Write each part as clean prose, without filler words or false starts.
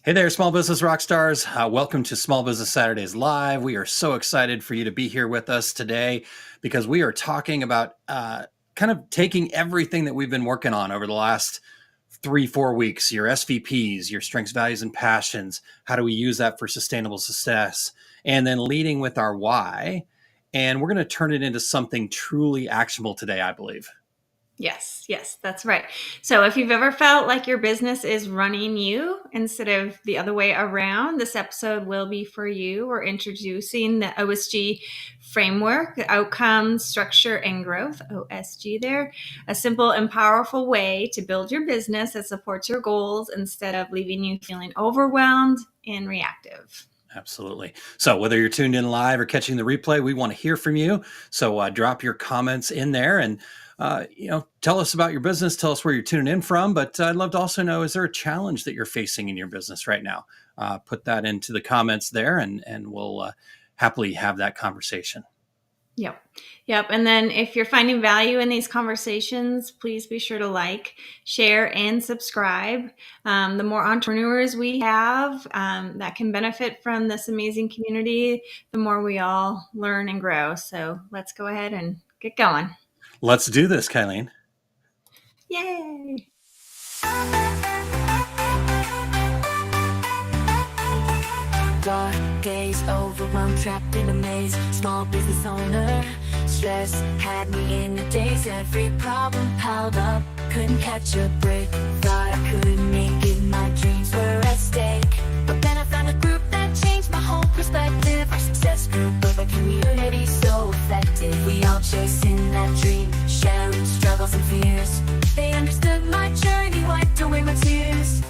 Hey there, small business rock stars. Welcome to Small Business Saturdays Live. We are so excited for you to be here with us today because we are talking about kind of taking everything that we've been working on over the last 3-4 weeks, your SVPs, your strengths, values, and passions. How do we use that for sustainable success? And then leading with our why. And we're going to turn it into something truly actionable today, I believe. Yes, that's right. So if you've ever felt like your business is running you instead of the other way around, this episode will be for you. We're introducing the OSG Framework, the Outcomes, Structure, and Growth, OSG there, a simple and powerful way to build your business that supports your goals instead of leaving you feeling overwhelmed and reactive. Absolutely. So whether you're tuned in live or catching the replay, we want to hear from you. So drop your comments in there and tell us about your business. Tell us where you're tuning in from. But I'd love to also know, is there a challenge that you're facing in your business right now? Put that into the comments there and we'll happily have that conversation. Yep. And then if you're finding value in these conversations, please be sure to like, share, and subscribe. The more entrepreneurs we have that can benefit from this amazing community, the more we all learn and grow. So let's go ahead and get going. Let's do this, Kylene. Yay! Dark days, overwhelmed, trapped in a maze. Small business owner, stress had me in a daze. Every problem piled up, couldn't catch a break. Thought I couldn't make it, my dreams were at stake. But then I found a group that changed my whole perspective. Our success group of a community so effective. We all chasing that dream, sharing struggles and fears. They understood my journey, wiped away my tears.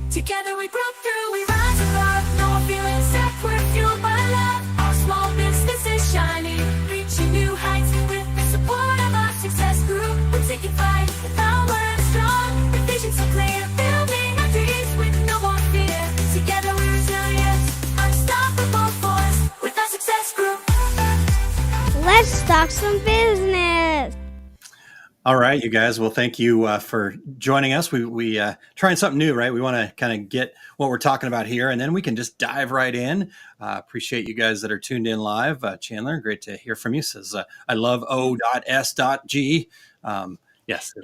Together we broke through, we rise above. No more feeling stuck, we're fueled by love. Our small business is shining, reaching new heights. With the support of our success group, we're taking flight. The power is strong, the vision so clear. Building our dreams with no more fear. Together we're resilient, unstoppable force. With our success group. Let's talk some business. All right, you guys. Well, thank you for joining us. We trying something new, right? We want to kind of get what we're talking about here, and then we can just dive right in. Appreciate you guys that are tuned in live. Chandler, great to hear from you. Says, I love O.S.G. Yes,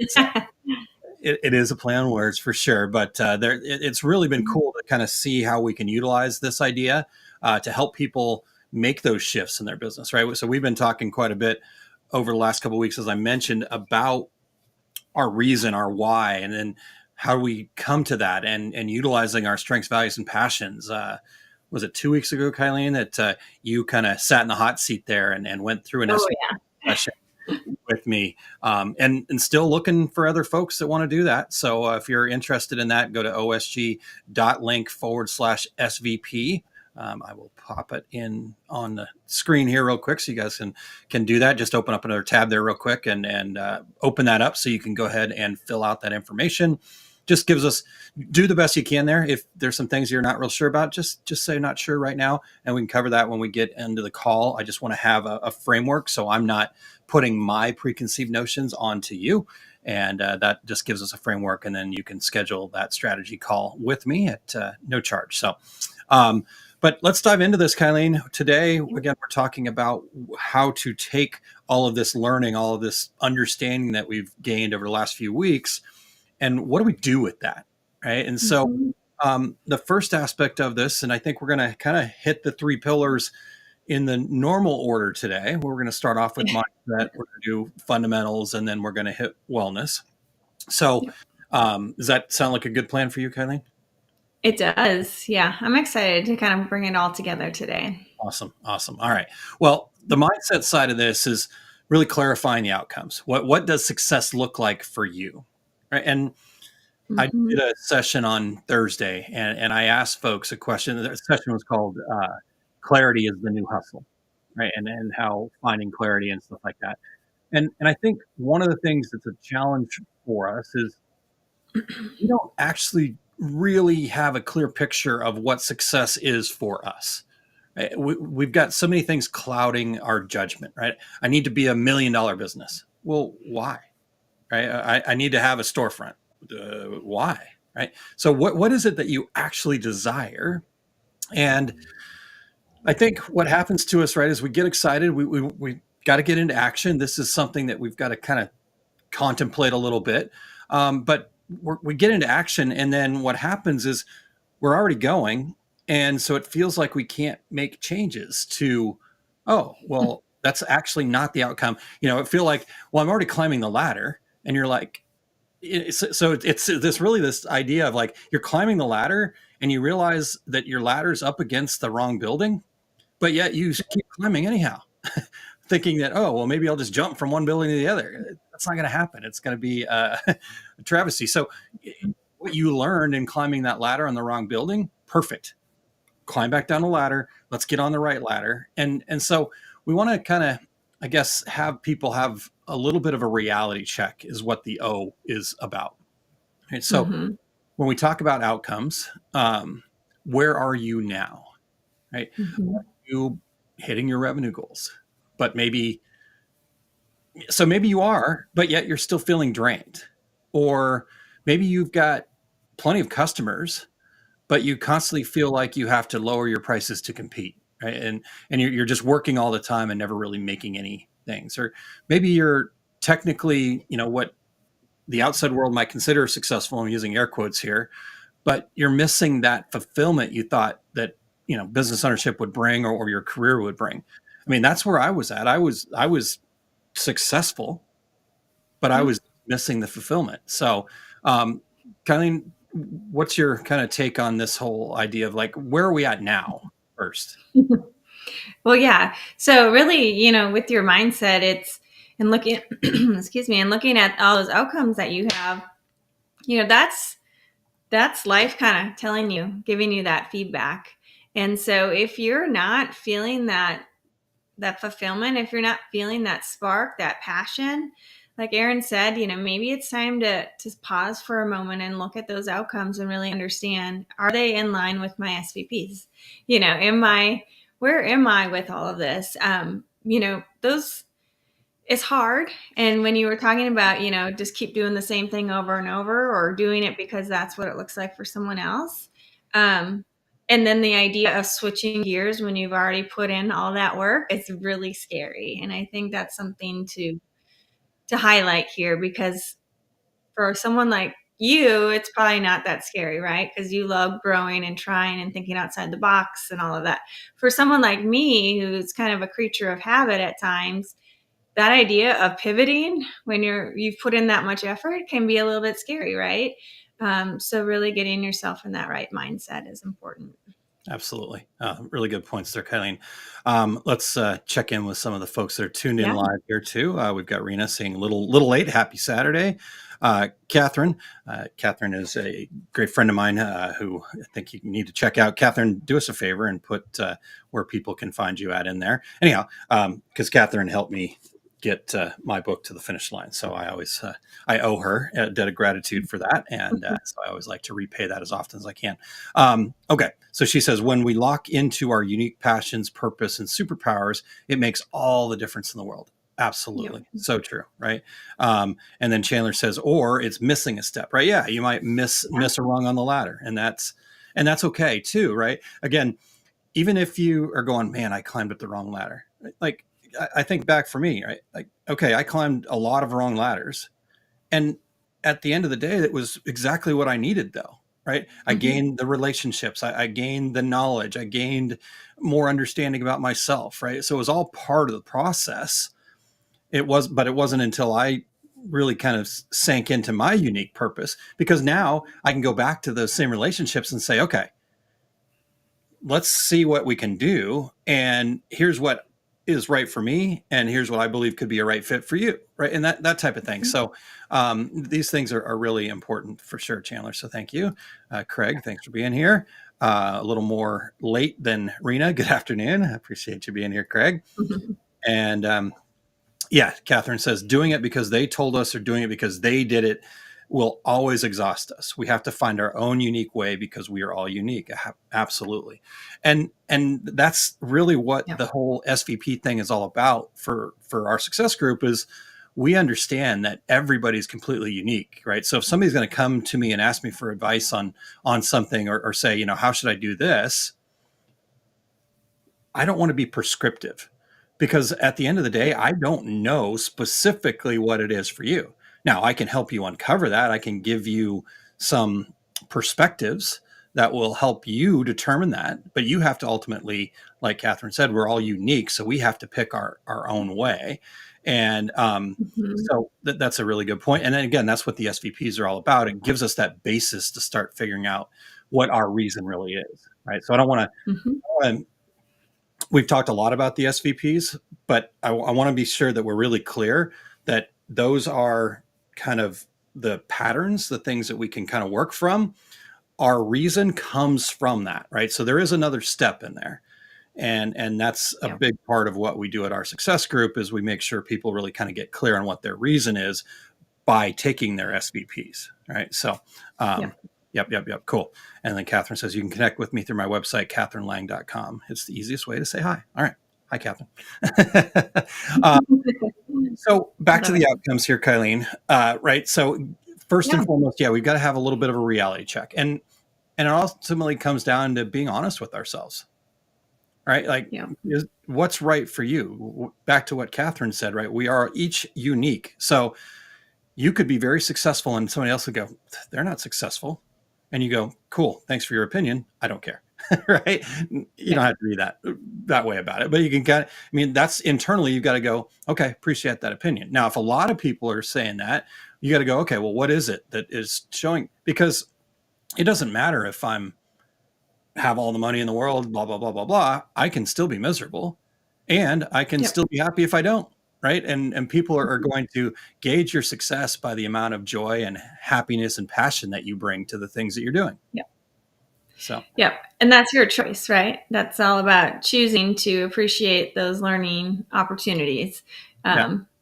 it is a play on words for sure, but it's really been cool to kind of see how we can utilize this idea to help people make those shifts in their business, right? So we've been talking quite a bit over the last couple of weeks, as I mentioned, about our reason, our why, and then how we come to that and utilizing our strengths, values, and passions. Was it 2 weeks ago, Kylene, that you kind of sat in the hot seat there and went through an session with me and still looking for other folks that want to do that. So if you're interested in that, go to osg.link/SVP. I will pop it in on the screen here real quick so you guys can do that. Just open up another tab there real quick and open that up so you can go ahead and fill out that information. Just gives us, do the best you can there. If there's some things you're not real sure about, just say not sure right now, and we can cover that when we get into the call. I just want to have a framework so I'm not putting my preconceived notions onto you. And that just gives us a framework, and then you can schedule that strategy call with me at no charge. So, but let's dive into this, Kylene. Today, again, we're talking about how to take all of this learning, all of this understanding that we've gained over the last few weeks, and what do we do with that, right? And so the first aspect of this, and I think we're going to kind of hit the 3 pillars in the normal order today. We're going to start off with mindset, we're going to do fundamentals, and then we're going to hit wellness. So does that sound like a good plan for you, Kylene? It does. Yeah. I'm excited to kind of bring it all together today. Awesome. All right. Well, the mindset side of this is really clarifying the outcomes. What does success look like for you? Right. And I did a session on Thursday and I asked folks a question. The session was called Clarity is the New Hustle, right? And how finding clarity and stuff like that. And I think one of the things that's a challenge for us is we don't actually really have a clear picture of what success is for us. Right? We've got so many things clouding our judgment, right? I need to be $1 million business. Well, why? Right? I need to have a storefront. Why? right? So what is it that you actually desire? And I think what happens to us, right, is we get excited. We got to get into action. This is something that we've got to kind of contemplate a little bit. But we get into action, and then what happens is we're already going. And so it feels like we can't make changes to, oh, well, that's actually not the outcome. It feel like, well, I'm already climbing the ladder. And you're like, it's this idea of like, you're climbing the ladder and you realize that your ladder's up against the wrong building, but yet you keep climbing anyhow, thinking that, oh, well, maybe I'll just jump from one building to the other. That's not going to happen. It's going to be a travesty. So what you learned in climbing that ladder on the wrong building, perfect. Climb back down the ladder. Let's get on the right ladder. And so we want to kind of, I guess, have people have a little bit of a reality check is what the O is about. Right? So when we talk about outcomes, where are you now? Right? Are you hitting your revenue goals? But maybe you are, but yet you're still feeling drained. Or maybe you've got plenty of customers, but you constantly feel like you have to lower your prices to compete, right? And you're just working all the time and never really making any things. Or maybe you're technically, what the outside world might consider successful. I'm using air quotes here, but you're missing that fulfillment you thought that, business ownership would bring or your career would bring. I mean, that's where I was at. I was successful, but I was missing the fulfillment. So, Kylene, what's your kind of take on this whole idea of like, where are we at now first? Well, yeah. So really, with your mindset, and looking, excuse me, and looking at all those outcomes that you have, that's life kind of telling you, giving you that feedback. And so if you're not feeling that fulfillment, if you're not feeling that spark, that passion, like Aaron said, maybe it's time to pause for a moment and look at those outcomes and really understand, are they in line with my SVPs? Where am I with all of this? It's hard. And when you were talking about, just keep doing the same thing over and over, or doing it because that's what it looks like for someone else. And then the idea of switching gears when you've already put in all that work, it's really scary. And I think that's something to highlight here, because for someone like you, it's probably not that scary, right? Because you love growing and trying and thinking outside the box and all of that. For someone like me, who's kind of a creature of habit at times, that idea of pivoting when you've put in that much effort can be a little bit scary, right? So really getting yourself in that right mindset is important. Absolutely. Really good points there, Kylene. Let's check in with some of the folks that are tuned in live here too. We've got Rena saying little late. Happy Saturday. Catherine is a great friend of mine who I think you need to check out. Catherine, do us a favor and put where people can find you at in there. Anyhow, because Catherine helped me get my book to the finish line. So I always, I owe her a debt of gratitude for that. And so I always like to repay that as often as I can. Okay. So she says, when we lock into our unique passions, purpose, and superpowers, it makes all the difference in the world. Absolutely. Yep. So true. Right. And then Chandler says, or it's missing a step, right? Yeah. You might miss a rung on the ladder, and that's okay too. Right. Again, even if you are going, man, I climbed up the wrong ladder. Right? Like, I think back for me, right? Like, okay, I climbed a lot of wrong ladders, and at the end of the day, that was exactly what I needed though. Right. I gained the relationships. I gained the knowledge. I gained more understanding about myself. Right. So it was all part of the process. But it wasn't until I really kind of sank into my unique purpose, because now I can go back to those same relationships and say, okay, let's see what we can do. And here's what is right for me, and here's what I believe could be a right fit for you, right? And that type of thing. So these things are really important for sure, Chandler. So thank you. Craig, thanks for being here. A little more late than Rena. Good afternoon. I appreciate you being here, Craig. And yeah, Catherine says, doing it because they told us or doing it because they did it will always exhaust us. We have to find our own unique way because we are all unique. Absolutely. And that's really what the whole SVP thing is all about for our success group is we understand that everybody's completely unique, right? So if somebody's going to come to me and ask me for advice on something, or say, how should I do this? I don't want to be prescriptive, because at the end of the day, I don't know specifically what it is for you. Now, I can help you uncover that. I can give you some perspectives that will help you determine that. But you have to ultimately, like Catherine said, we're all unique. So we have to pick our own way. And so that's a really good point. And then again, that's what the SVPs are all about. It gives us that basis to start figuring out what our reason really is, right? So I don't want to, we've talked a lot about the SVPs, but I want to be sure that we're really clear that those are kind of the patterns, the things that we can kind of work from. Our reason comes from that, right? So there is another step in there. And that's a big part of what we do at our success group, is we make sure people really kind of get clear on what their reason is by taking their SVPs, right? So, Yep. Cool. And then Catherine says, you can connect with me through my website, catherinelang.com. It's the easiest way to say hi. All right. Hi, Catherine. So back to the outcomes here, Kylene. Right. So first and foremost, we've got to have a little bit of a reality check. And it ultimately comes down to being honest with ourselves. Right? Like, what's right for you? Back to what Catherine said, right? We are each unique. So you could be very successful and somebody else would go, they're not successful. And you go, cool, thanks for your opinion. I don't care. Right? You don't have to be that way about it, but you can that's internally, you've got to go, okay, appreciate that opinion. Now, if a lot of people are saying that, you got to go, okay, well, what is it that is showing? Because it doesn't matter if have all the money in the world, blah, blah, blah, blah, blah. I can still be miserable, and I can still be happy if I don't. Right. And people are going to gauge your success by the amount of joy and happiness and passion that you bring to the things that you're doing. So, and that's your choice, right? That's all about choosing to appreciate those learning opportunities,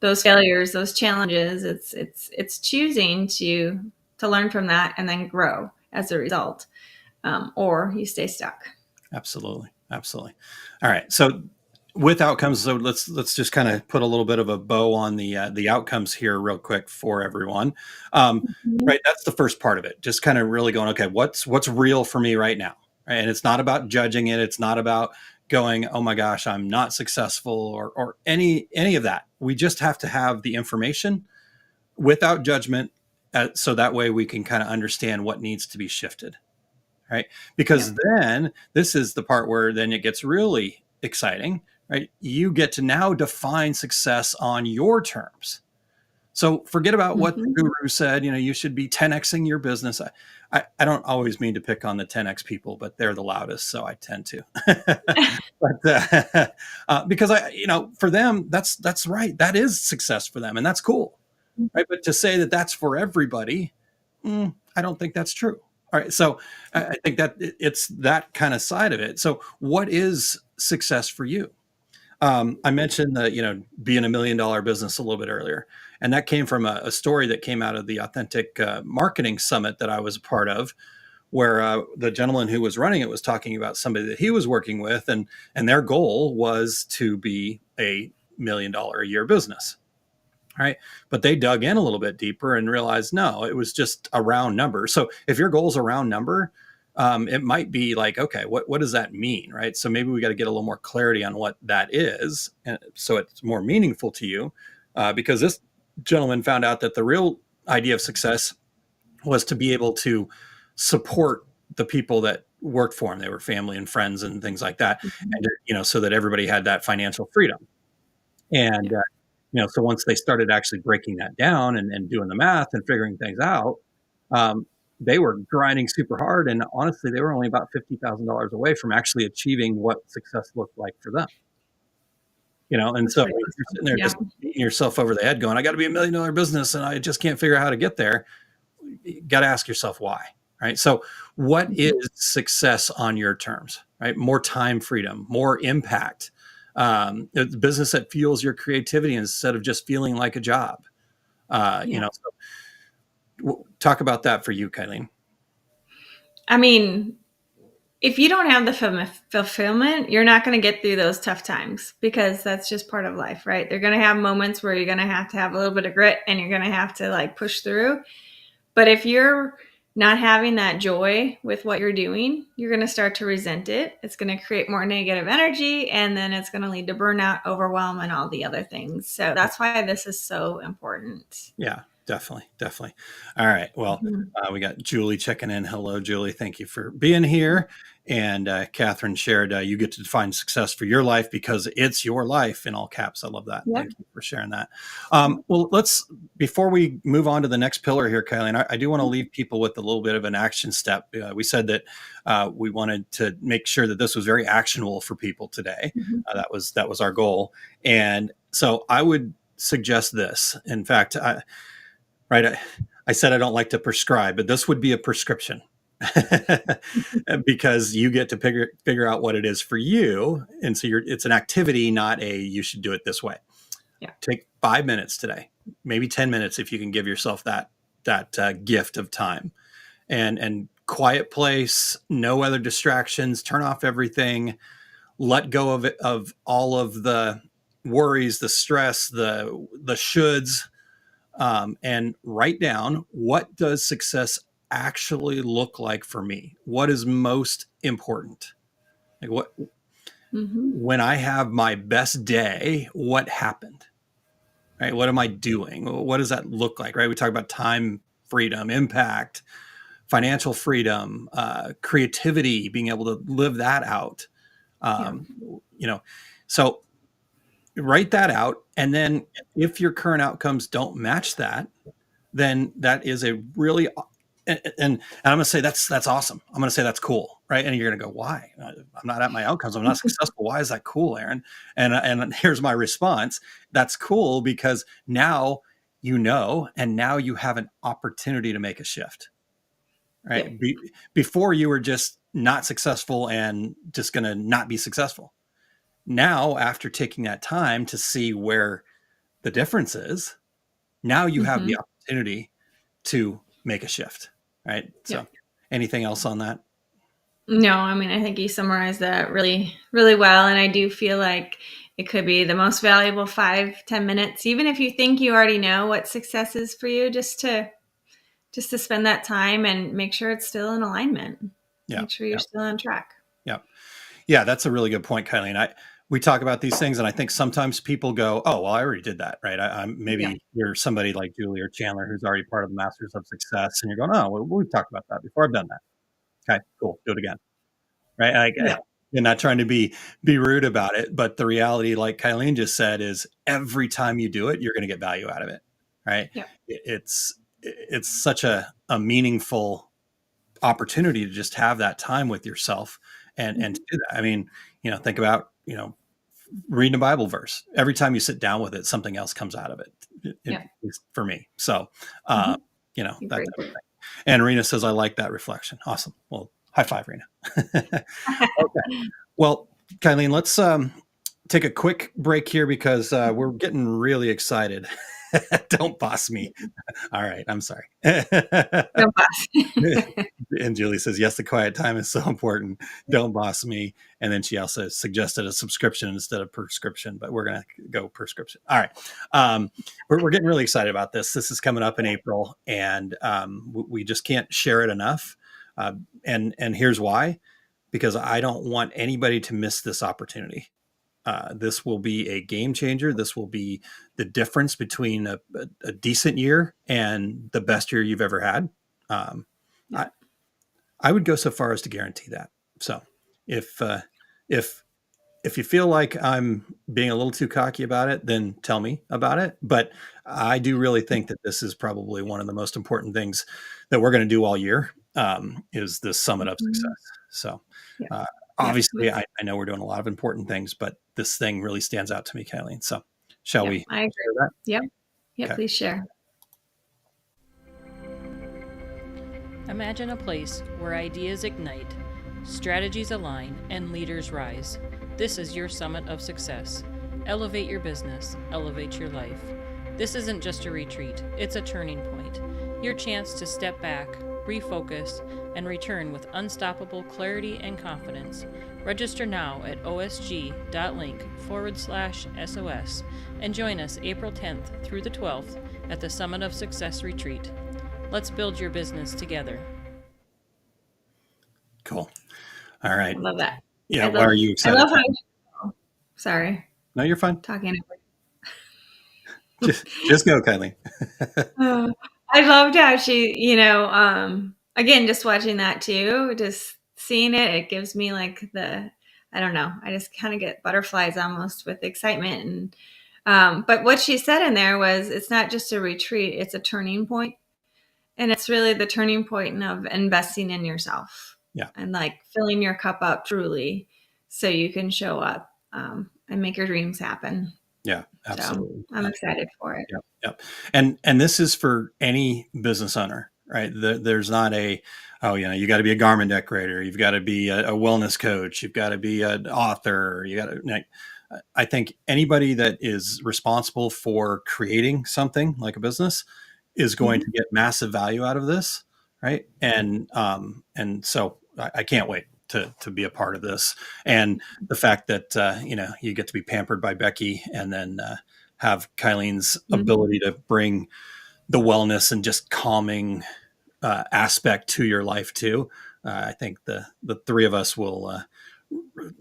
those failures, those challenges. It's choosing to learn from that and then grow as a result, or you stay stuck. Absolutely. All right. So with outcomes, so let's just kind of put a little bit of a bow on the outcomes here real quick for everyone. Right, that's the first part of it. Just kind of really going, okay, what's real for me right now? Right? And it's not about judging it. It's not about going, oh my gosh, I'm not successful or any of that. We just have to have the information without judgment, so that way we can kind of understand what needs to be shifted. Right? Because then this is the part where then it gets really exciting. Right? You get to now define success on your terms. So forget about what the guru said, you should be 10xing your business. I don't always mean to pick on the 10x people, but they're the loudest. So I tend to, but because for them, that's right. That is success for them. And that's cool. Right. But to say that that's for everybody, I don't think that's true. All right. So I think that it's that kind of side of it. So what is success for you? I mentioned that, being $1 million business a little bit earlier, and that came from a story that came out of the Authentic Marketing Summit that I was a part of, where the gentleman who was running it was talking about somebody that he was working with, and their goal was to be a $1 million a year business. Right. But they dug in a little bit deeper and realized, no, it was just a round number. So if your goal is a round number, it might be like, okay, what does that mean? Right. So maybe we got to get a little more clarity on what that is. And so it's more meaningful to you, because this gentleman found out that the real idea of success was to be able to support the people that worked for him. They were family and friends and things like that. And, so that everybody had that financial freedom. And, so once they started actually breaking that down and doing the math and figuring things out, they were grinding super hard. And honestly, they were only about $50,000 away from actually achieving what success looked like for them. And so you're sitting there just beating yourself over the head going, I got to be $1 million business and I just can't figure out how to get there. You got to ask yourself why, right? So what is success on your terms, right? More time freedom, more impact, the business that fuels your creativity instead of just feeling like a job. So talk about that for you, Kylene. I mean, if you don't have the fulfillment, you're not going to get through those tough times, because that's just part of life, right? They're going to have moments where you're going to have a little bit of grit, and you're going to have to like push through. But if you're not having that joy with what you're doing, you're going to start to resent it. It's going to create more negative energy, and then it's going to lead to burnout, overwhelm, and all the other things. So that's why this is so important. Yeah, definitely. All right. Well, we got Julie checking in. Hello, Julie. Thank you for being here. And Catherine shared, you get to define success for your life because it's your life, in all caps. I love that. Yep. Thank you for sharing that. Well, before we move on to the next pillar here, Kylene, I do want to leave people with a little bit of an action step. We said that we wanted to make sure that this was very actionable for people today. That was our goal. And so I would suggest this. In fact, I said I don't like to prescribe, but this would be a prescription. Because you get to figure out what it is for you. And so it's an activity, not you should do it this way. Yeah. Take 5 minutes today, maybe 10 minutes if you can give yourself that gift of time, and quiet place, no other distractions, turn off everything, let go of all of the worries, the stress, the shoulds, and write down, what does success actually look like for me? What is most important? Like when I have my best day, what happened? Right? What am I doing? What does that look like? Right? We talk about time freedom, impact, financial freedom, creativity, being able to live that out. So write that out. And then if your current outcomes don't match that, then that is a really, and I'm going to say that's awesome. I'm going to say that's cool, right? And you're going to go, why? I'm not at my outcomes. I'm not successful. Why is that cool, Aaron? And here's my response. That's cool because now you know, and now you have an opportunity to make a shift, right? Yeah. Before you were just not successful and just going to not be successful. Now, after taking that time to see where the difference is, now you have the opportunity to make a shift. Right. So anything else on that? No, I mean, I think you summarized that really, really well. And I do feel like it could be the most valuable 5-10 minutes, even if you think you already know what success is for you, just to spend that time and make sure it's still in alignment. Yeah. Make sure you're still on track. Yeah. Yeah. That's a really good point, Kylene. We talk about these things, and I think sometimes people go, "Oh, well, I already did that." Right. Maybe you're somebody like Julie or Chandler who's already part of the Masters of Success, and you're going, "Oh, well, we've talked about that before. I've done that." Okay, cool. Do it again. Right. You're not trying to be rude about it, but the reality, like Kylene just said, is every time you do it, you're going to get value out of it. Right. Yeah. It's such a meaningful opportunity to just have that time with yourself and to do that. I mean, think about, reading a Bible verse. Every time you sit down with it, something else comes out of it, at least for me. So, that type of thing. And Rena says, I like that reflection. Awesome. Well, high five, Rena. Okay. Well, Kylene, let's take a quick break here because we're getting really excited. Don't boss me. All right. I'm sorry. Don't boss. And Julie says, yes, the quiet time is so important. Don't boss me. And then she also suggested a subscription instead of prescription, but we're going to go prescription. All right. We're getting really excited about this. This is coming up in April, and we just can't share it enough. And here's why, because I don't want anybody to miss this opportunity. This will be a game changer. This will be the difference between a decent year and the best year you've ever had. I would go so far as to guarantee that. So if you feel like I'm being a little too cocky about it, then tell me about it. But I do really think that this is probably one of the most important things that we're going to do all year, is this Summit of Success. So obviously, I know we're doing a lot of important things, but this thing really stands out to me, Kylene. So shall we? I agree with that. Yep. Okay. Please share. Imagine a place where ideas ignite, strategies align, and leaders rise. This is your Summit of Success. Elevate your business, elevate your life. This isn't just a retreat, it's a turning point. Your chance to step back, refocus, and return with unstoppable clarity and confidence. Register now at osg.link/SOS and join us April 10th through the 12th at the Summit of Success Retreat. Let's build your business together. Cool. All right. I love that. Yeah. Why are you excited? I love how. Sorry. No, you're fine. Talking. Just go, Kylene. I loved how she, again, just watching that too, just seeing it gives me like I don't know, I just kind of get butterflies almost with excitement. And but what she said in there was, it's not just a retreat, it's a turning point. And it's really the turning point of investing in yourself. Yeah. And like filling your cup up truly so you can show up and make your dreams happen. Yeah, absolutely. So I'm excited for it. Yep. And this is for any business owner, right? There's not you got to be a garment decorator. You've got to be a wellness coach. You've got to be an author. I think anybody that is responsible for creating something like a business is going to get massive value out of this, right? And so I can't wait to be a part of this. And the fact that, you get to be pampered by Becky and then have Kylene's ability to bring the wellness and just calming aspect to your life too. I think the three of us will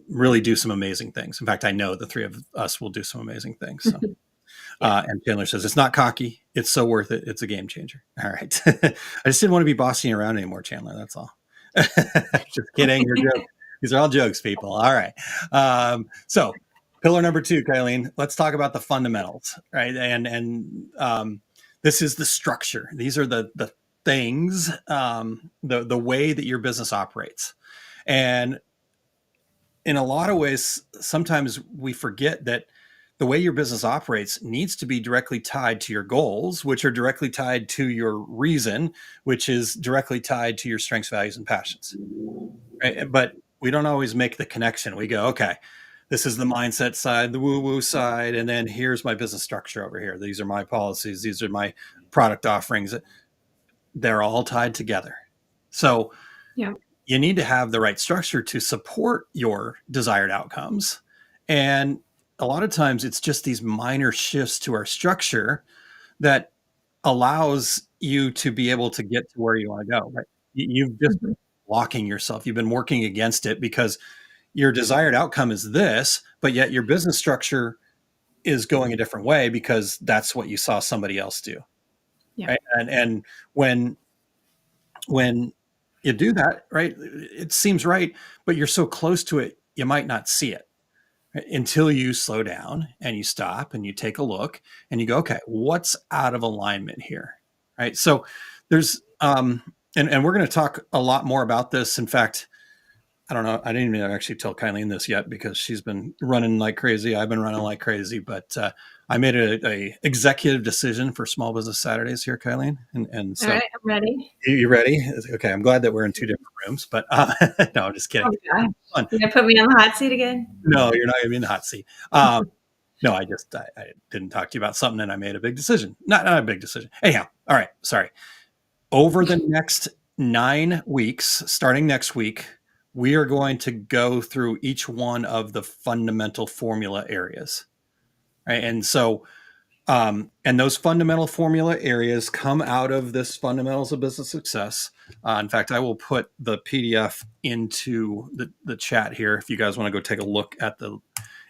really do some amazing things. In fact, I know the three of us will do some amazing things. So. And Chandler says, it's not cocky. It's so worth it. It's a game changer. All right. I just didn't want to be bossing you around anymore, Chandler. That's all. Just kidding. These are all jokes, people. All right. So pillar number 2, Kylene, let's talk about the fundamentals, right? And this is the structure. These are the things, the way that your business operates. And in a lot of ways, sometimes we forget that the way your business operates needs to be directly tied to your goals, which are directly tied to your reason, which is directly tied to your strengths, values, and passions. Right? But we don't always make the connection. We go, okay, this is the mindset side, the woo-woo side, and then here's my business structure over here. These are my policies. These are my product offerings. They're all tied together. So you need to have the right structure to support your desired outcomes. And a lot of times it's just these minor shifts to our structure that allows you to be able to get to where you want to go, right? You've just been blocking yourself. You've been working against it because your desired outcome is this, but yet your business structure is going a different way because that's what you saw somebody else do. Yeah. Right? And when you do that, right, it seems right, but you're so close to it, you might not see it. Until you slow down and you stop and you take a look and you go, okay, what's out of alignment here? Right. So there's, and we're going to talk a lot more about this. In fact, I don't know. I didn't even actually tell Kylene this yet because she's been running like crazy. I've been running like crazy, but I made a executive decision for Small Business Saturdays here, Kylene. And so, all right, I'm ready. You ready? Okay. I'm glad that we're in 2 different rooms, but no, I'm just kidding. Oh, you're going to put me on the hot seat again? No, you're not going to be in the hot seat. No, I didn't talk to you about something and I made a big decision. Not a big decision. Anyhow. All right. Sorry. Over the next 9 weeks, starting next week, we are going to go through each one of the fundamental formula areas. Right. And so, and those fundamental formula areas come out of this fundamentals of business success. In fact, I will put the PDF into the chat here if you guys want to go take a look at the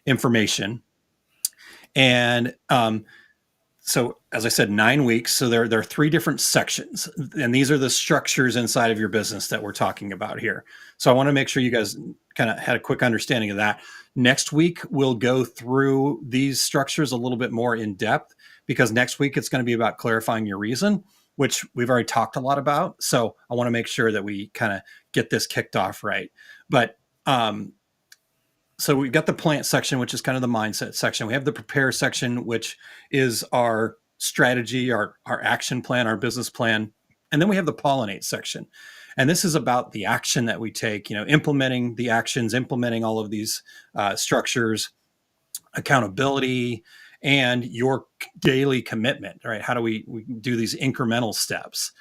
information. And so, as I said, 9 weeks. So there are 3 different sections, and these are the structures inside of your business that we're talking about here. So I want to make sure you guys kind of had a quick understanding of that. Next week, we'll go through these structures a little bit more in depth because next week it's going to be about clarifying your reason, which we've already talked a lot about. So I want to make sure that we kind of get this kicked off right. But so we've got the plant section, which is kind of the mindset section. We have the prepare section, which is our strategy, our action plan, our business plan. And then we have the pollinate section. And this is about the action that we take, implementing the actions, implementing all of these structures, accountability, and your daily commitment, right? How do we do these incremental steps?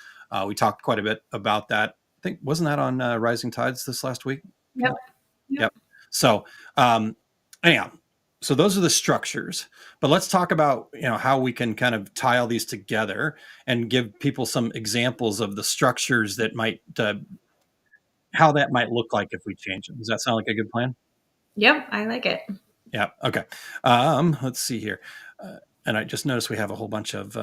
We talked quite a bit about that think, wasn't that on Rising Tides this last week? Yep. Yep. So anyhow, so those are the structures, but let's talk about, how we can kind of tie all these together and give people some examples of the structures that might, how that might look like if we change them. Does that sound like a good plan? Yep, I like it. Yeah. Okay. Let's see here. And I just noticed we have a whole bunch of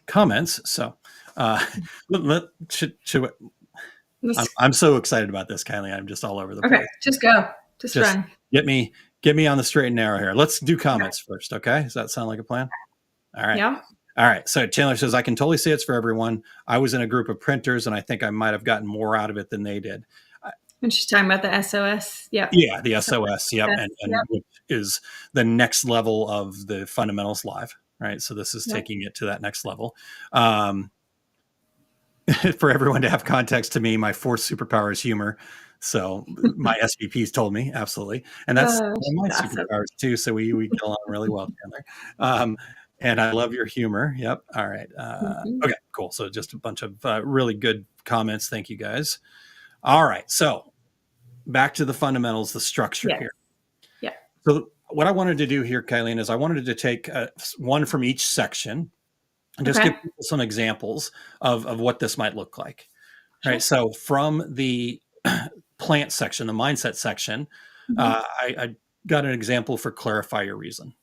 comments. So I'm so excited about this, Kylie. I'm just all over the place. Okay, just go. Just run. Get me on the straight and narrow here. Let's do comments first. Okay. Does that sound like a plan? All right. Yeah. All right. So Chandler says, I can totally see it's for everyone. I was in a group of printers and I think I might have gotten more out of it than they did. And she's talking about the SOS. Yep. Yeah, the SOS. Yep. Yes, And yep. which is the next level of the fundamentals live. Right. So this is taking it to that next level. For everyone to have context, to me, my fourth superpower is humor. So my SVPs told me, absolutely. And that's one of my superpowers too. So we get along really well together. And I love your humor. Yep. All right. Okay, cool. So just a bunch of really good comments. Thank you guys. All right. So back to the fundamentals, the structure here. Yeah. So what I wanted to do here, Kylene, is I wanted to take one from each section and just give people some examples of what this might look like. Sure. Right. So from the plant section, the mindset section, I got an example for clarify your reason.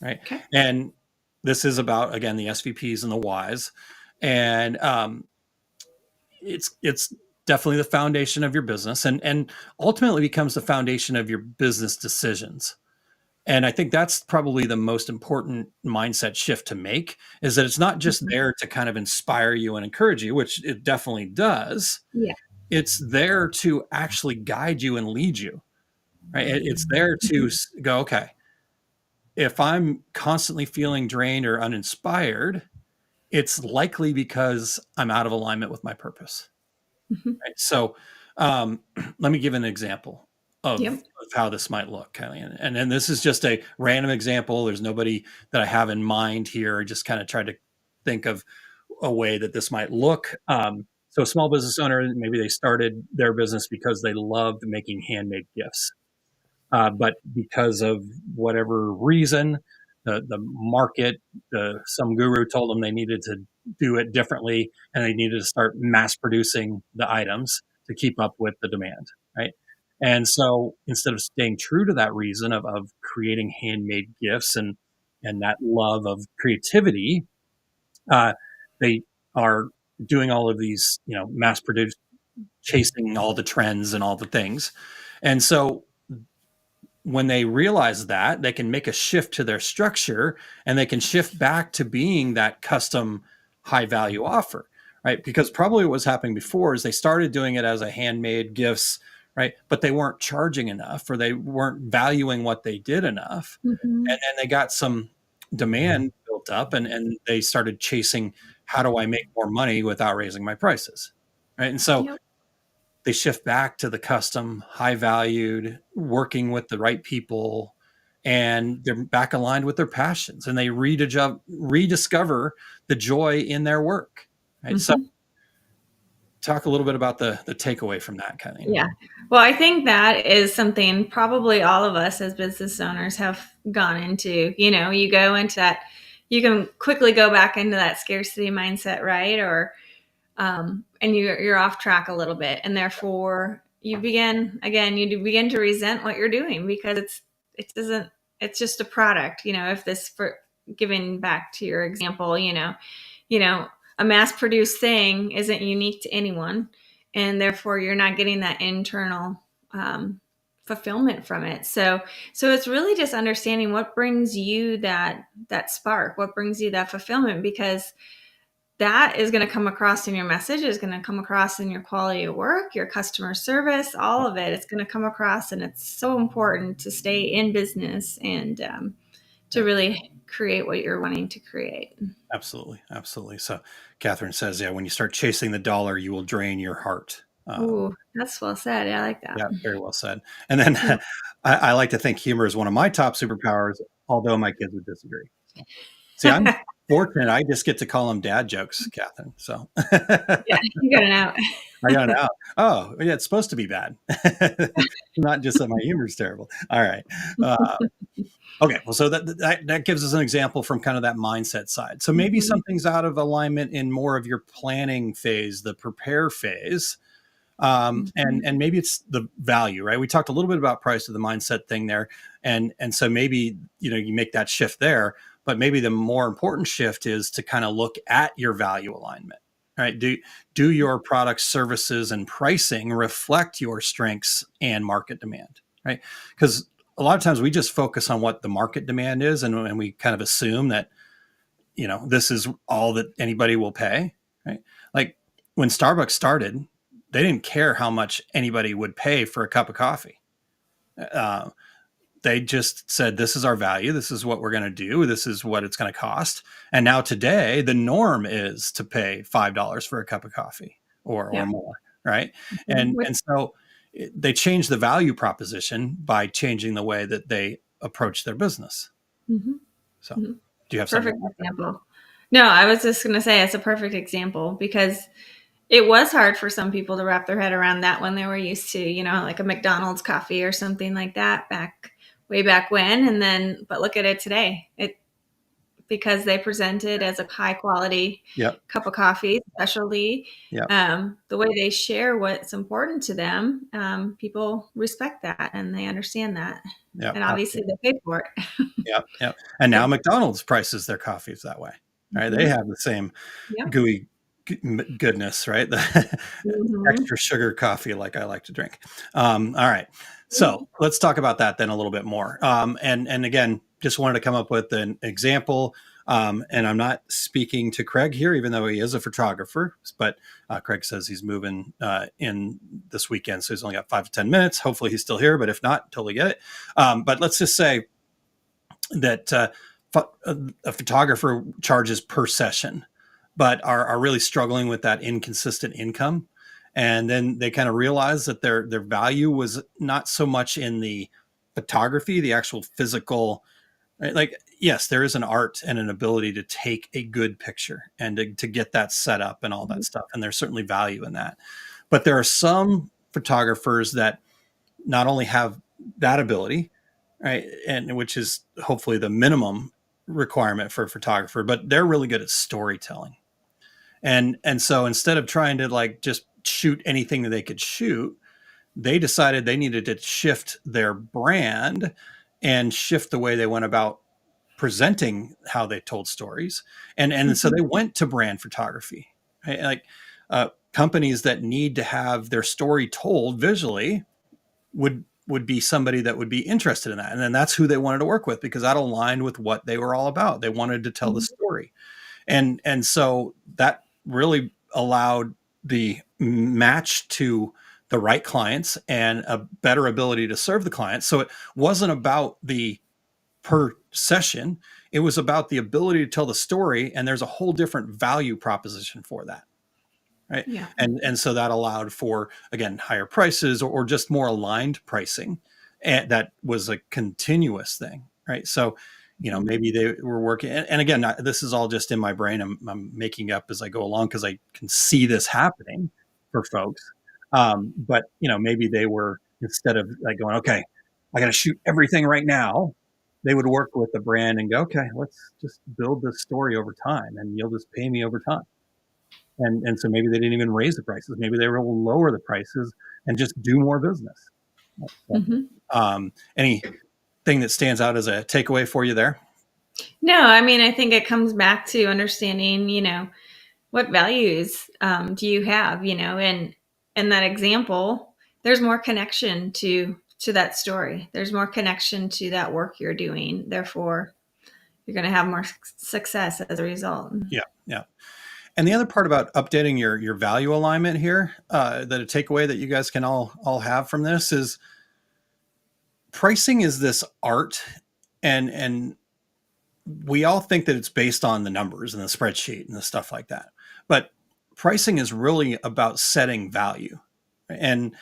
Right. Okay. And this is about, again, the SVPs and the whys. And it's definitely the foundation of your business and ultimately becomes the foundation of your business decisions. And I think that's probably the most important mindset shift to make, is that it's not just there to kind of inspire you and encourage you, which it definitely does. Yeah. It's there to actually guide you and lead you, right? It's there to go, okay, if I'm constantly feeling drained or uninspired, it's likely because I'm out of alignment with my purpose. Right? So let me give an example of how this might look, Kylie. And then this is just a random example. There's nobody that I have in mind here. I just kind of tried to think of a way that this might look. So a small business owner, maybe they started their business because they loved making handmade gifts. But because of whatever reason, the market, some guru told them they needed to do it differently and they needed to start mass producing the items to keep up with the demand, right? And so instead of staying true to that reason of creating handmade gifts and that love of creativity, they are doing all of these, mass produced, chasing all the trends and all the things. And so when they realize that, they can make a shift to their structure and they can shift back to being that custom high value offer, right? Because probably what was happening before is they started doing it as a handmade gifts, right? But they weren't charging enough, or they weren't valuing what they did enough. And then they got some demand built up and they started chasing, how do I make more money without raising my prices, right? And so they shift back to the custom, high valued, working with the right people, and they're back aligned with their passions, and they rediscover the joy in their work. Right. So talk a little bit about the takeaway from that, Kylene. Yeah. Well, I think that is something probably all of us as business owners have gone into. You go into that, you can quickly go back into that scarcity mindset, right? Or and you're off track a little bit, and therefore you begin to resent what you're doing because it's just a product. If this, for giving back to your example, a mass produced thing isn't unique to anyone, and therefore you're not getting that internal fulfillment from it. So it's really just understanding what brings you that spark, what brings you that fulfillment, because that is going to come across in your message, is going to come across in your quality of work, your customer service, all of it. It's going to come across, and it's so important to stay in business and to really create what you're wanting to create. Absolutely. Absolutely. So Catherine says, when you start chasing the dollar, you will drain your heart. Ooh, that's well said. I like that. Yeah, very well said. And then I like to think humor is one of my top superpowers, although my kids would disagree. See, fortunate. I just get to call them dad jokes, Catherine. So Yeah, you got it out. I got it out. Oh, yeah, it's supposed to be bad. Not just that my humor is terrible. All right. Okay. Well, so that gives us an example from kind of that mindset side. So maybe something's out of alignment in more of your planning phase, the prepare phase. And maybe it's the value, right? We talked a little bit about price of the mindset thing there. And so maybe, you make that shift there, but maybe the more important shift is to kind of look at your value alignment, right? Do your products, services, and pricing reflect your strengths and market demand, right? Because a lot of times we just focus on what the market demand is, and we kind of assume that, this is all that anybody will pay, right? Like when Starbucks started, they didn't care how much anybody would pay for a cup of coffee. They just said, this is our value. This is what we're going to do. This is what it's going to cost. And now today, the norm is to pay $5 for a cup of coffee or more, right? And so they changed the value proposition by changing the way that they approach their business. So do you have something? Perfect example. No, I was just going to say it's a perfect example because it was hard for some people to wrap their head around that when they were used to, like a McDonald's coffee or something like that way back when. And then, but look at it today. Because they present it as a high quality cup of coffee, specialty. The way they share what's important to them, people respect that and they understand that. And obviously they pay for it. And now McDonald's prices their coffees that way, right? They have the same gooey goodness, right? The extra sugar coffee, like I like to drink. All right. So let's talk about that then a little bit more. And again, just wanted to come up with an example. And I'm not speaking to Craig here, even though he is a photographer, but Craig says he's moving in this weekend. So he's only got 5 to 10 minutes. Hopefully he's still here, but if not, totally get it. But let's just say that a photographer charges per session, but are really struggling with that inconsistent income. And then they kind of realize that their value was not so much in the photography, the actual physical, right? Like, yes, there is an art and an ability to take a good picture and to get that set up and all that stuff. And there's certainly value in that. But there are some photographers that not only have that ability, right, and which is hopefully the minimum requirement for a photographer, but they're really good at storytelling. And so instead of trying to like just shoot anything that they could shoot, they decided they needed to shift their brand and shift the way they went about presenting how they told stories. And so they went to brand photography, right? Like companies that need to have their story told visually would be somebody that would be interested in that. And then that's who they wanted to work with because that aligned with what they were all about. They wanted to tell the story. And so that really allowed the match to the right clients and a better ability to serve the clients. So it wasn't about the per session. It was about the ability to tell the story. And there's a whole different value proposition for that. Right. Yeah. And so that allowed for, again, higher prices or just more aligned pricing. And that was a continuous thing. Right. So, maybe they were working. And again, this is all just in my brain. I'm making up as I go along because I can see this happening for folks. But, maybe they were, instead of like going, okay, I got to shoot everything right now. They would work with the brand and go, okay, let's just build this story over time and you'll just pay me over time. And so maybe they didn't even raise the prices. Maybe they were able to lower the prices and just do more business. Anything that stands out as a takeaway for you there? No, I mean, I think it comes back to understanding, what values do you have, and in that example, there's more connection to that story. There's more connection to that work you're doing. Therefore, you're going to have more success as a result. Yeah. And the other part about updating your value alignment here, that a takeaway that you guys can all have from this is pricing is this art, and we all think that it's based on the numbers and the spreadsheet and the stuff like that. But pricing is really about setting value and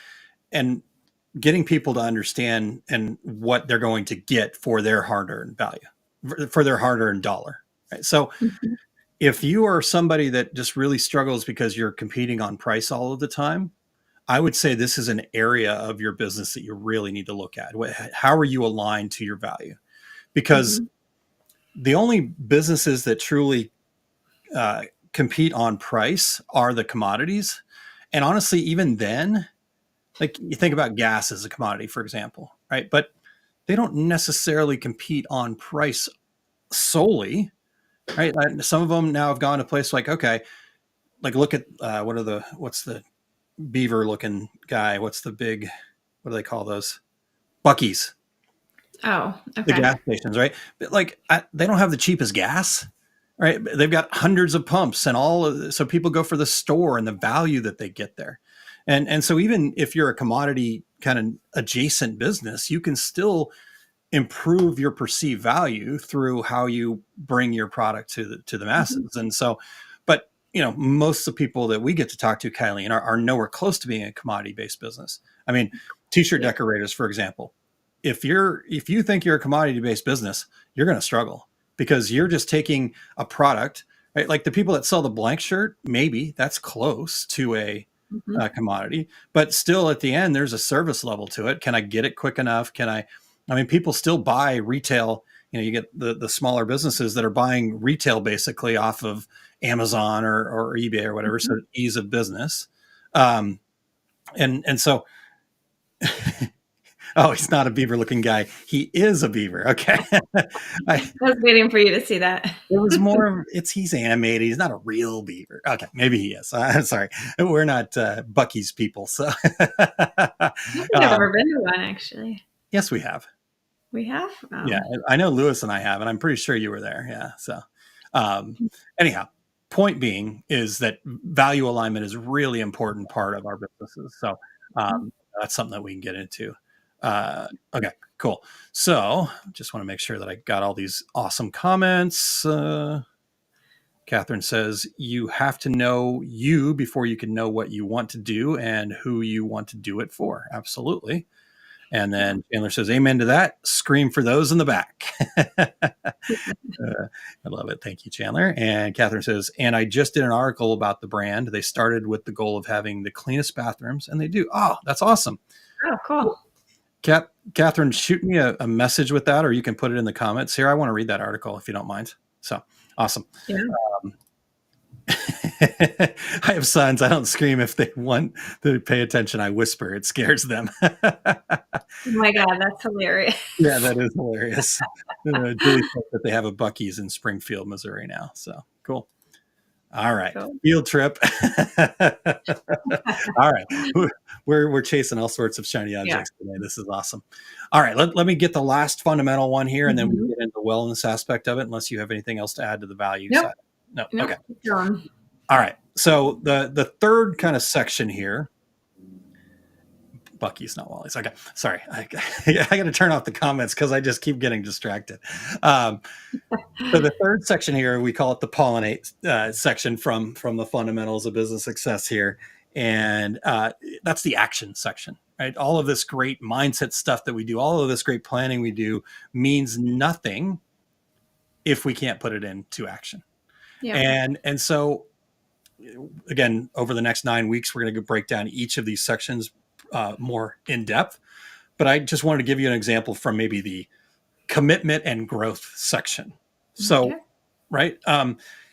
getting people to understand and what they're going to get for their hard-earned value, for their hard-earned dollar. Right? So Mhm. if you are somebody that just really struggles because you're competing on price all of the time, I would say this is an area of your business that you really need to look at. How are you aligned to your value? Because Mhm. the only businesses that truly compete on price are the commodities. And honestly, even then, like you think about gas as a commodity, for example, right? But they don't necessarily compete on price solely, right? Some of them now have gone to a place like, okay, like look at what's the beaver looking guy? What's the big, what do they call those? Bucky's, Oh, the okay. gas stations, right? But like they don't have the cheapest gas, right? They've got hundreds of pumps and so people go for the store and the value that they get there. And so even if you're a commodity kind of adjacent business, you can still improve your perceived value through how you bring your product to the Mhm. masses. And so, but most of the people that we get to talk to, Kylene, are nowhere close to being a commodity based business. I mean, t-shirt Yeah. decorators, for example, if you think you're a commodity based business, you're going to struggle because you're just taking a product, right? Like the people that sell the blank shirt, maybe that's close to Mhm. a commodity, but still at the end, there's a service level to it. Can I get it quick enough? I mean, people still buy retail. You get the smaller businesses that are buying retail basically off of Amazon or eBay or whatever. Mhm. So ease of business. Um, and so, oh, he's not a beaver looking guy. He is a beaver. Okay. I, I was waiting for you to see that. it was more of he's animated. He's not a real beaver. Okay. Maybe he is. I'm sorry. We're not Bucky's people. So, I think I've um, ever been to one, actually. yes, we have. We have? Yeah, Oh. I know Lewis and I have, and I'm pretty sure you were there. Yeah. So, um, anyhow, point being is that value alignment is a really important part of our businesses. So, Mhm. that's something that we can get into. Okay, cool. So, just want to make sure that I got all these awesome comments. Catherine says, you have to know you before you can know what you want to do and who you want to do it for. Absolutely. And Yeah. then Chandler says, amen to that. Scream for those in the back. I love it. Thank you, Chandler. And Catherine says, and I just did an article about the brand. They started with the goal of having the cleanest bathrooms, and they do. Oh, that's awesome. Oh, cool. Catherine, shoot me a message with that, or you can put it in the comments here. I want to read that article if you don't mind. So awesome. Yeah. Um, I have sons. I don't scream if they want to pay attention. I whisper. It scares them. Oh my God, that's hilarious. Yeah, that is hilarious. Julie said that they have a Bucky's in Springfield, Missouri now. So cool. All right, Cool. field trip. All right, we're chasing all sorts of shiny Yeah. objects today. This is awesome. All right, let me get the last fundamental one here, and then we Mhm. get into the wellness aspect of it. Unless you have anything else to add to the value Nope. side. No. Nope. Okay. Keep going. All right. So the third kind of section here. Bucky's, not Wally's. Okay, sorry. I got to turn off the comments because I just keep getting distracted. So the third section here, we call it the pollinate section from the fundamentals of business success here, and that's the action section, right? All of this great mindset stuff that we do, all of this great planning we do, means nothing if we can't put it into action. Yeah. And so again, over the next 9 weeks, we're going to break down each of these sections more in depth. But I just wanted to give you an example from maybe the commitment and growth section. So, Okay. right,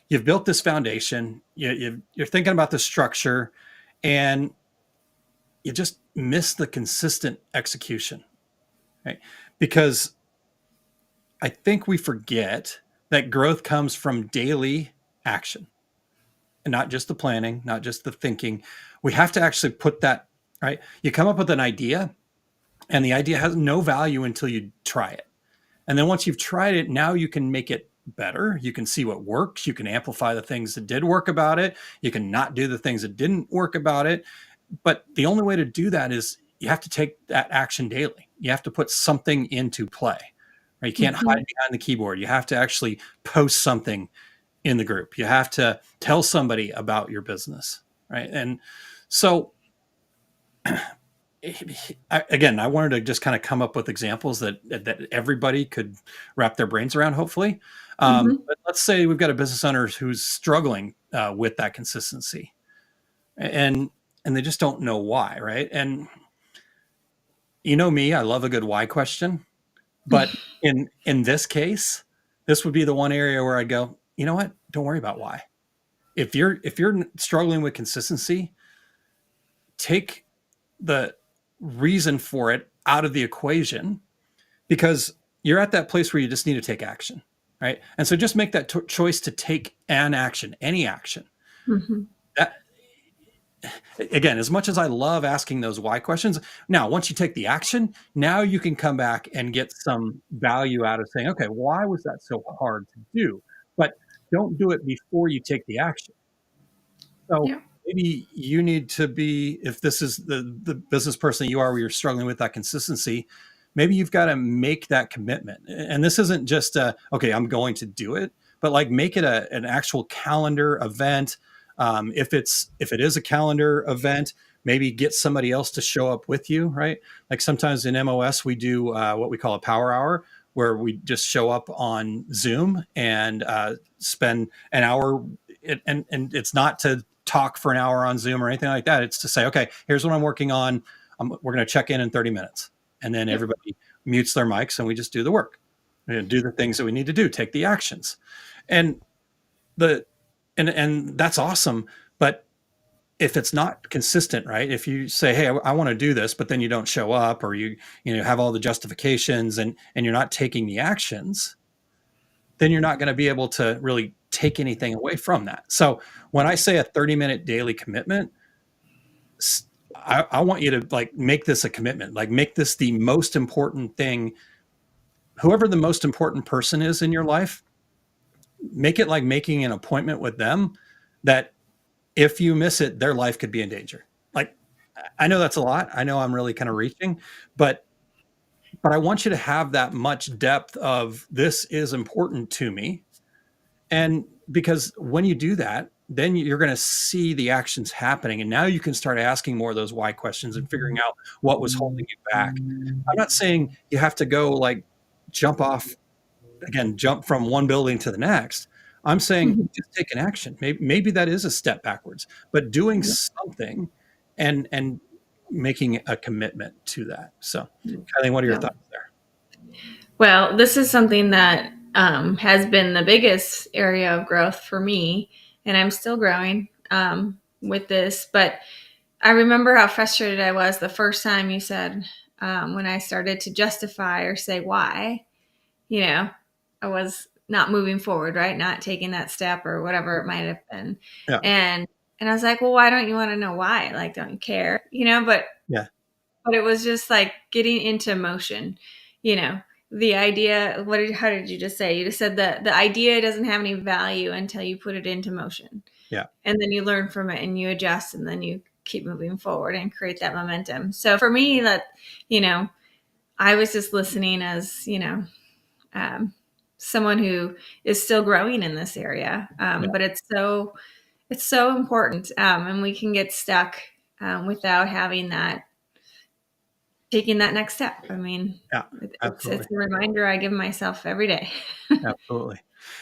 you've built this foundation. You're thinking about the structure, and you just miss the consistent execution, right? Because I think we forget that growth comes from daily action, and not just the planning, not just the thinking. We have to actually put that, right? You come up with an idea, and the idea has no value until you try it. And then once you've tried it, now you can make it better. You can see what works. You can amplify the things that did work about it. You can not do the things that didn't work about it. But the only way to do that is you have to take that action daily. You have to put something into play. Right? You can't hide behind the keyboard. You have to actually post something in the group. You have to tell somebody about your business. Right. And so I wanted to just kind of come up with examples that everybody could wrap their brains around, hopefully. Mhm. But let's say we've got a business owner who's struggling with that consistency, and they just don't know why, right? And you know me, I love a good why question, but in this case, this would be the one area where I'd go, you know what? Don't worry about why. If you're struggling with consistency, take the reason for it out of the equation, because you're at that place where you just need to take action, right? And so just make that choice to take an action, any action. Mm-hmm. That, again, as much as I love asking those why questions, now once you take the action, now you can come back and get some value out of saying, okay, why was that so hard to do? But don't do it before you take the action. So Yeah. maybe you need to be, if this is the business person that you are, where you're struggling with that consistency, maybe you've got to make that commitment. And this isn't just okay, I'm going to do it, but like make it an actual calendar event. If it is a calendar event, maybe get somebody else to show up with you, right? Like sometimes in MOS, we do what we call a power hour, where we just show up on Zoom and spend an hour. And it's not to talk for an hour on Zoom or anything like that. It's to say, okay, here's what I'm working on. We're going to check in 30 minutes. And then everybody mutes their mics and we just do the work. We do the things that we need to do, take the actions. And and that's awesome. But if it's not consistent, right? If you say, hey, I want to do this, but then you don't show up, or you have all the justifications and you're not taking the actions, then you're not going to be able to really take anything away from that. So when I say a 30-minute daily commitment, I want you to like make this a commitment, like make this the most important thing. Whoever the most important person is in your life, make it like making an appointment with them, that if you miss it, their life could be in danger. Like, I know that's a lot. I know I'm really kind of reaching, but I want you to have that much depth of, this is important to me. And because when you do that, then you're going to see the actions happening. And now you can start asking more of those why questions and figuring out what was holding you back. I'm not saying you have to go like jump from one building to the next. I'm saying just take an action. Maybe that is a step backwards, but doing something and making a commitment to that. So, Kylene, what are your thoughts there? Well, this is something that has been the biggest area of growth for me, and I'm still growing with this. But I remember how frustrated I was the first time you said, when I started to justify or say why, I was not moving forward, right? Not taking that step or whatever it might have been. Yeah. And I was like, well, why don't you want to know why? Like, don't you care? But Yeah. But it was just like getting into motion, the idea. How did you just say? You just said that the idea doesn't have any value until you put it into motion. Yeah. And then you learn from it and you adjust, and then you keep moving forward and create that momentum. So for me, that, I was just listening as, someone who is still growing in this area. But it's so important. And we can get stuck without taking that next step. I mean, it's a reminder I give myself every day. Absolutely.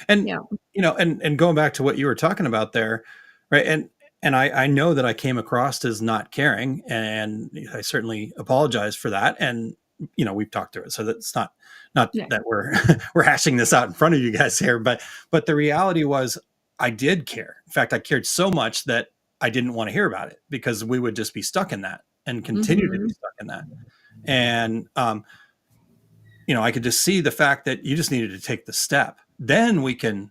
And, and going back to what you were talking about there, right. And I know that I came across as not caring, and I certainly apologize for that. And, we've talked through it, so that's not that we're hashing this out in front of you guys here, but the reality was I did care. In fact, I cared so much that I didn't want to hear about it, because we would just be stuck in that and continue to be stuck in that. And, I could just see the fact that you just needed to take the step. Then we can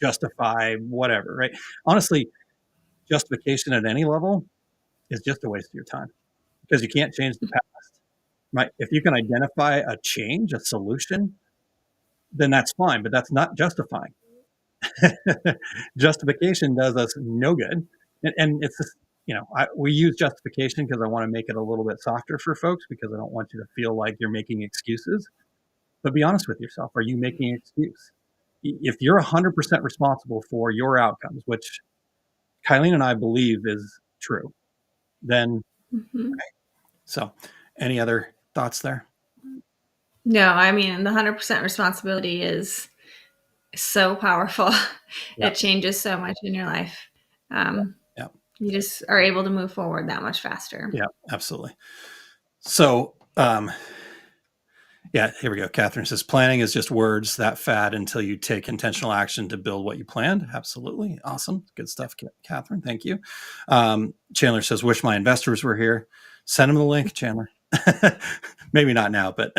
justify whatever, right? Honestly, justification at any level is just a waste of your time, because you can't change the past. Right? If you can identify a change, a solution, then that's fine, but that's not justifying. Justification does us no good. And it's just, we use justification because I want to make it a little bit softer for folks, because I don't want you to feel like you're making excuses. But be honest with yourself. Are you making an excuse? If you're 100% responsible for your outcomes, which Kylene and I believe is true, then, right? So any other thoughts there? No, I mean, the 100% responsibility is so powerful. Yeah. It changes so much in your life. Yeah. You just are able to move forward that much faster. Yeah, absolutely. So, yeah, here we go. Catherine says, planning is just words that fad until you take intentional action to build what you planned. Absolutely. Awesome. Good stuff, Catherine. Thank you. Chandler says, wish my investors were here. Send them the link, Chandler. Maybe not now, but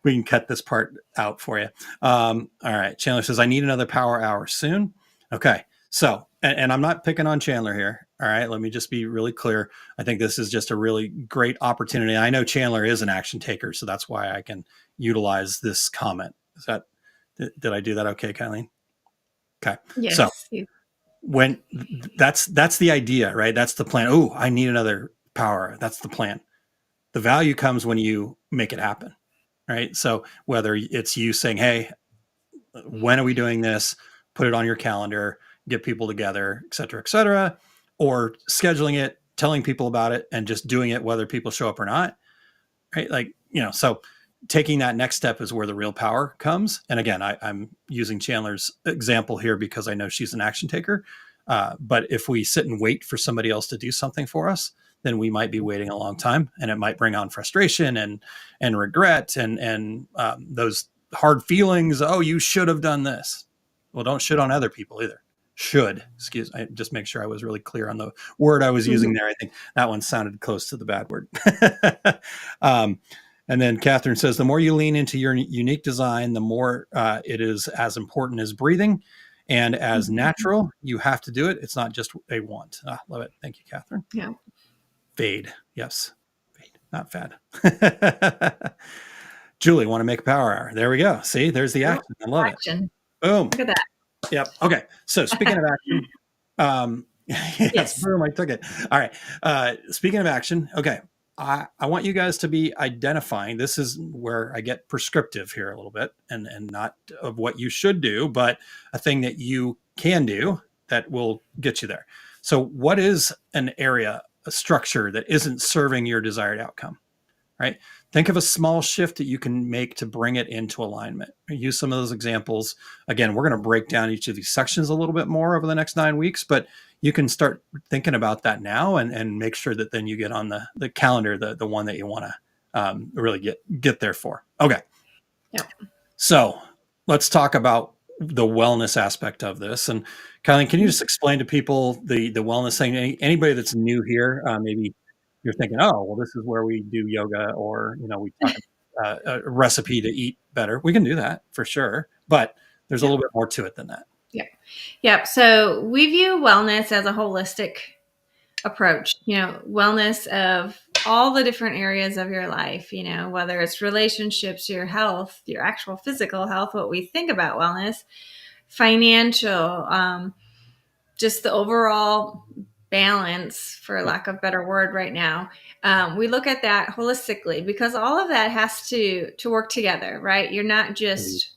we can cut this part out for you. All right. Chandler says, I need another power hour soon. Okay. So, and I'm not picking on Chandler here. All right. Let me just be really clear. I think this is just a really great opportunity. I know Chandler is an action taker, so that's why I can utilize this comment. Did I do that okay, Kylene? Okay. Yes. So when that's the idea, right? That's the plan. Oh, I need another power. That's the plan. The value comes when you make it happen, right? So whether it's you saying, hey, when are we doing this? Put it on your calendar, get people together, et cetera, or scheduling it, telling people about it, and just doing it whether people show up or not, right? Like, so taking that next step is where the real power comes. And again, I'm using Chandler's example here because I know she's an action taker. But if we sit and wait for somebody else to do something for us, then we might be waiting a long time, and it might bring on frustration and regret and those hard feelings. Oh, you should have done this. Well, don't shit on other people either. Should, I just make sure I was really clear on the word I was using there. I think that one sounded close to the bad word. And then Catherine says, the more you lean into your unique design, the more it is as important as breathing and as natural. You have to do it. It's not just a want. Love it. Thank you, Catherine. Yeah. Fade. Yes. Fade, not fad. Julie, want to make a power hour? There we go. See, there's the action. I love it. Boom. Look at that. Yep. Okay. So speaking of action, yes, boom, I took it. All right. Speaking of action, okay. I want you guys to be identifying. This is where I get prescriptive here a little bit, and not of what you should do, but a thing that you can do that will get you there. So what is an area, a structure that isn't serving your desired outcome, right? Think of a small shift that you can make to bring it into alignment. Use some of those examples. Again, we're going to break down each of these sections a little bit more over the next 9 weeks, but you can start thinking about that now and make sure that then you get on the calendar, the one that you want to really get there for. Okay. Yep. So let's talk about the wellness aspect of this. And Kylene, can you just explain to people the wellness thing? Anybody that's new here, maybe you're thinking, oh, well, this is where we do yoga, or, we talk a recipe to eat better. We can do that for sure, but there's a little bit more to it than that. Yeah. Yep. So we view wellness as a holistic approach, wellness of all the different areas of your life, whether it's relationships, your health, your actual physical health, what we think about wellness, financial, just the overall balance, for lack of a better word right now. We look at that holistically because all of that has to work together, right? You're not just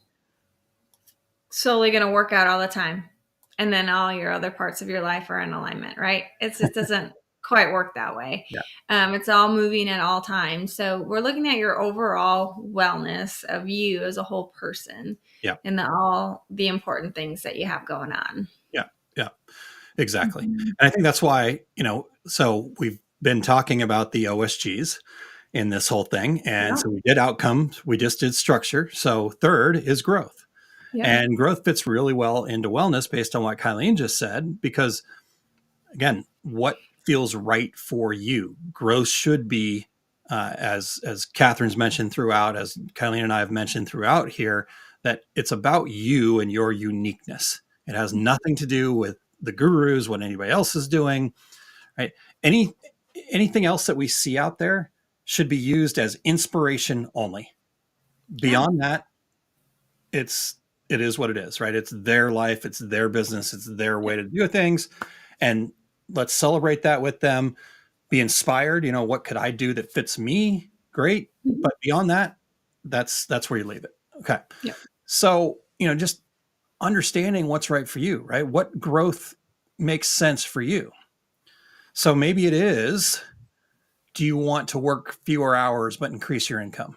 solely going to work out all the time and then all your other parts of your life are in alignment, right? It doesn't quite work that way. Yeah. It's all moving at all times. So we're looking at your overall wellness of you as a whole person, and all the important things that you have going on. Yeah, exactly. Mm-hmm. And I think that's why, so we've been talking about the OSGs in this whole thing. And so we did outcomes, we just did structure. So third is growth. Yeah. And growth fits really well into wellness based on what Kylene just said, because again, what feels right for you? Growth should be, as Catherine's mentioned throughout, as Kylene and I have mentioned throughout here, that it's about you and your uniqueness. It has nothing to do with the gurus, what anybody else is doing, right? Anything else that we see out there should be used as inspiration only. Beyond that, it is what it is, right? It's their life, it's their business, it's their way to do things. And let's celebrate that with them. Be inspired. What could I do that fits me? Great. But beyond that, that's where you leave it. Okay. Yeah. So, just understanding what's right for you, right? What growth makes sense for you? So maybe it is, do you want to work fewer hours but increase your income?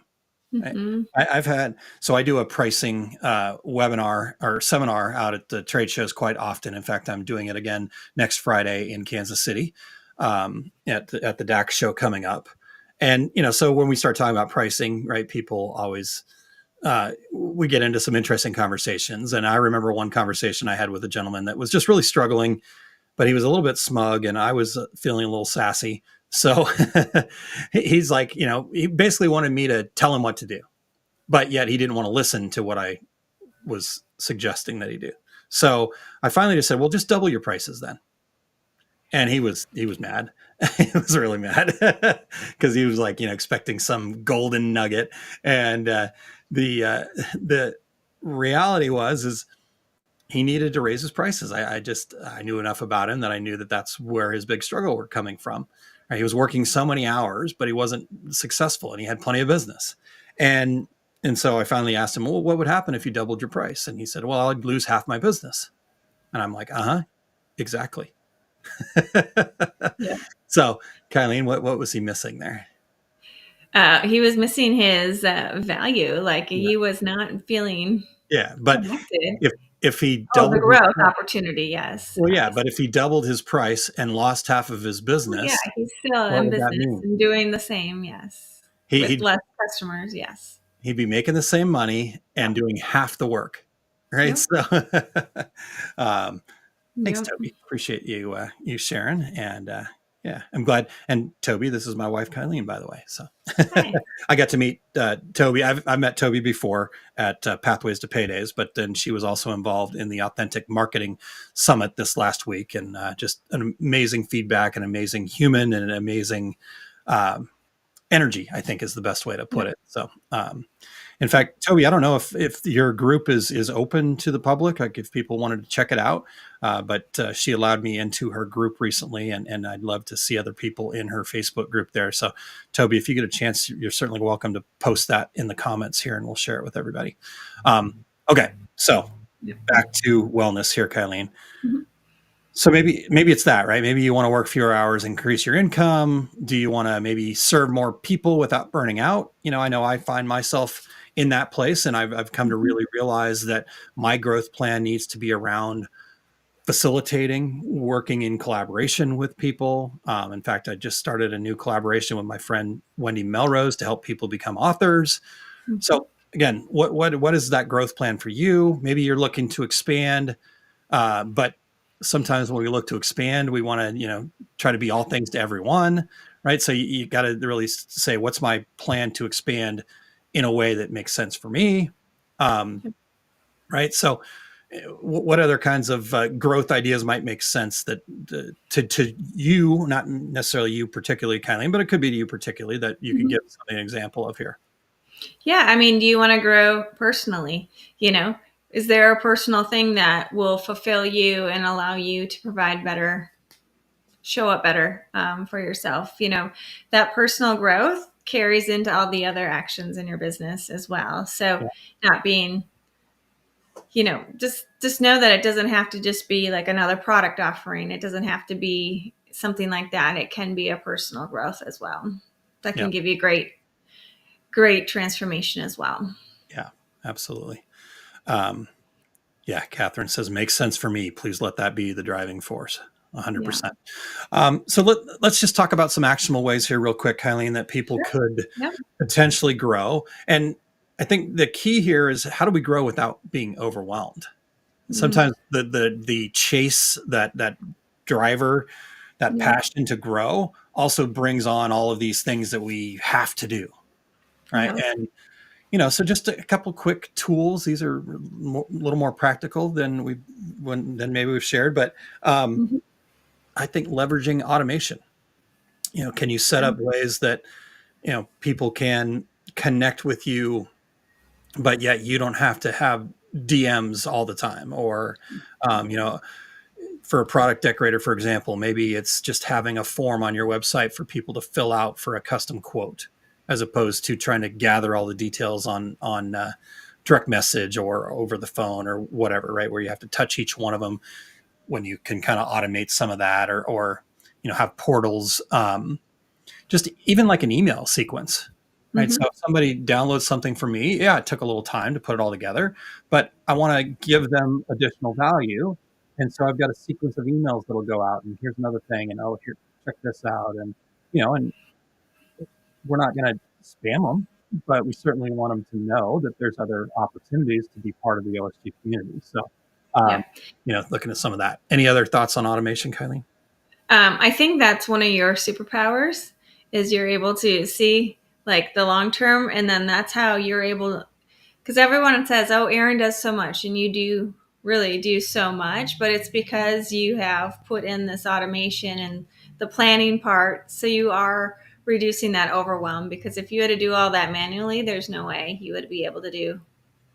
Mhm. I've had, so I do a pricing webinar or seminar out at the trade shows quite often. In fact, I'm doing it again next Friday in Kansas City at the DAX show coming up. And, so when we start talking about pricing, right, people always, we get into some interesting conversations. And I remember one conversation I had with a gentleman that was just really struggling, but he was a little bit smug and I was feeling a little sassy. So he's like, he basically wanted me to tell him what to do, but yet he didn't want to listen to what I was suggesting that he do. So I finally just said, well, just double your prices then. And he was mad. He was really mad because he was like, expecting some golden nugget. And the reality is he needed to raise his prices. I knew enough about him that I knew that that's where his big struggle were coming from. Right? He was working so many hours, but he wasn't successful and he had plenty of business. And so I finally asked him, well, what would happen if you doubled your price? And he said, well, I'd lose half my business. And I'm like, exactly. Yeah. So Kylene, what was he missing there? He was missing his value. Like he was not feeling But connected. if he The doubled growth opportunity, yes. but if he doubled his price and lost half of his business, Yeah, he's still what in would that business mean? and doing the same, yes. With He'd less customers, yes. he'd be making the same money and doing half the work, right? Yep. So, thanks, Yep. Toby. Appreciate you sharing, and I'm glad. And Toby, this is my wife, Kylene, by the way. So Hi. I got to meet Toby. I've met Toby before at Pathways to Paydays, but then she was also involved in the Authentic Marketing Summit this last week, and just an amazing feedback, an amazing human, and an amazing energy, I think is the best way to put it. So, in fact, Toby, I don't know if your group is open to the public, like if people wanted to check it out, but she allowed me into her group recently, and I'd love to see other people in her Facebook group there. So, Toby, if you get a chance, you're certainly welcome to post that in the comments here, and we'll share it with everybody. Okay, so back to wellness here, Kylene. Mm-hmm. So maybe it's that, right? Maybe you want to work fewer hours, increase your income. Do you want to maybe serve more people without burning out? I know I find myself in that place, and I've come to really realize that my growth plan needs to be around facilitating, working in collaboration with people. In fact, I just started a new collaboration with my friend Wendy Melrose to help people become authors. Mm-hmm. So again, what is that growth plan for you? Maybe you're looking to expand, but sometimes when we look to expand, we want to, try to be all things to everyone, right? So you got to really say, what's my plan to expand in a way that makes sense for me, right? So what other kinds of growth ideas might make sense that to you, not necessarily you particularly, Kylene, but it could be to you particularly, that you can give something an example of here? Yeah, I mean, do you want to grow personally? Is there a personal thing that will fulfill you and allow you to provide better, show up better for yourself? That personal growth carries into all the other actions in your business as well. So not being, just know that it doesn't have to just be like another product offering. It doesn't have to be something like that. It can be a personal growth as well. That can give you great transformation as well. Yeah, absolutely. Catherine says, makes sense for me. Please let that be the driving force. 100%. So let's just talk about some actionable ways here real quick, Kylene, that people could potentially grow. And I think the key here is, how do we grow without being overwhelmed? Sometimes the chase, that driver, that passion to grow also brings on all of these things that we have to do. Right. And, so just a couple quick tools. These are a little more practical than maybe we've shared, but I think leveraging automation. Can you set up ways that, people can connect with you, but yet you don't have to have DMs all the time? Or, for a product decorator, for example, maybe it's just having a form on your website for people to fill out for a custom quote, as opposed to trying to gather all the details on direct message or over the phone or whatever, right? Where you have to touch each one of them, when you can kind of automate some of that, or have portals, just even like an email sequence, right? Mhm. So if somebody downloads something from me, yeah, it took a little time to put it all together, but I want to give them additional value. And so I've got a sequence of emails that'll go out, and here's another thing, and oh, here, check this out. And, and we're not going to spam them, but we certainly want them to know that there's other opportunities to be part of the OSG community. So, Yeah. um, looking at some of that. Any other thoughts on automation, Kylene? I think that's one of your superpowers is you're able to see like the long term, and then that's how you're able, because everyone says, oh, Aaron does so much, and you do really do so much, but it's because you have put in this automation and the planning part, so you are reducing that overwhelm, because if you had to do all that manually, there's no way you would be able to do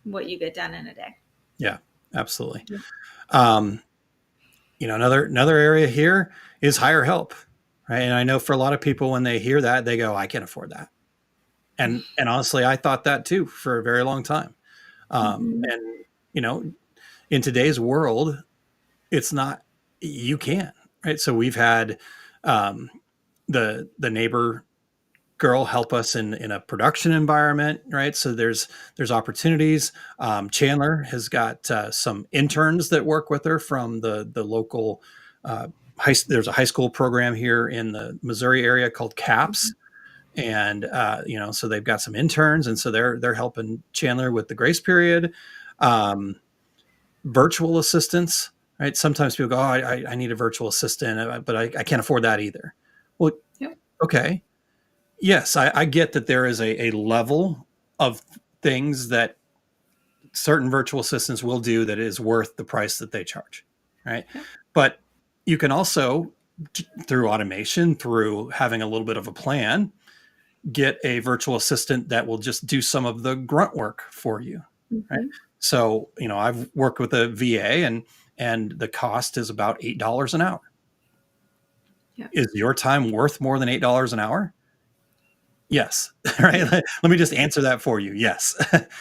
what you get done in a day. Yeah, absolutely. Yeah. Another area here is hire help, right? And I know for a lot of people, when they hear that, they go, I can't afford that. And honestly, I thought that too for a very long time. And, in today's world, it's not, you can, right? So we've had the neighbor girl help us in a production environment, right? So there's opportunities. Chandler has got some interns that work with her from the local there's a high school program here in the Missouri area called CAPS. And so they've got some interns, and so they're helping Chandler with the grace period. Virtual assistants, right? Sometimes people go, oh, I need a virtual assistant, but I can't afford that either. Well, Yep. okay. Yes, I get that there is a level of things that certain virtual assistants will do that is worth the price that they charge, right? Yep. But you can also, through automation, through having a little bit of a plan, get a virtual assistant that will just do some of the grunt work for you, right? So, I've worked with a VA, and the cost is about $8 an hour. Yeah. Is your time worth more than $8 an hour? Yes. Right. Let me just answer that for you. Yes.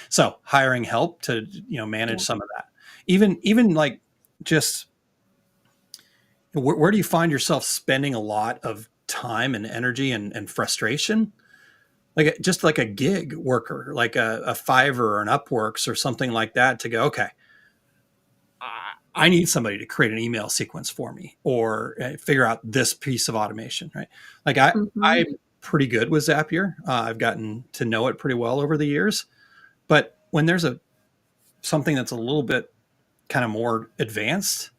So hiring help to, manage some of that. Even like just where do you find yourself spending a lot of time and energy and frustration? Like just like a gig worker, like a Fiverr or an Upworks or something like that, to go, okay, I need somebody to create an email sequence for me, or figure out this piece of automation, right? Like I'm pretty good with Zapier. I've gotten to know it pretty well over the years, but when there's something that's a little bit kind of more advanced,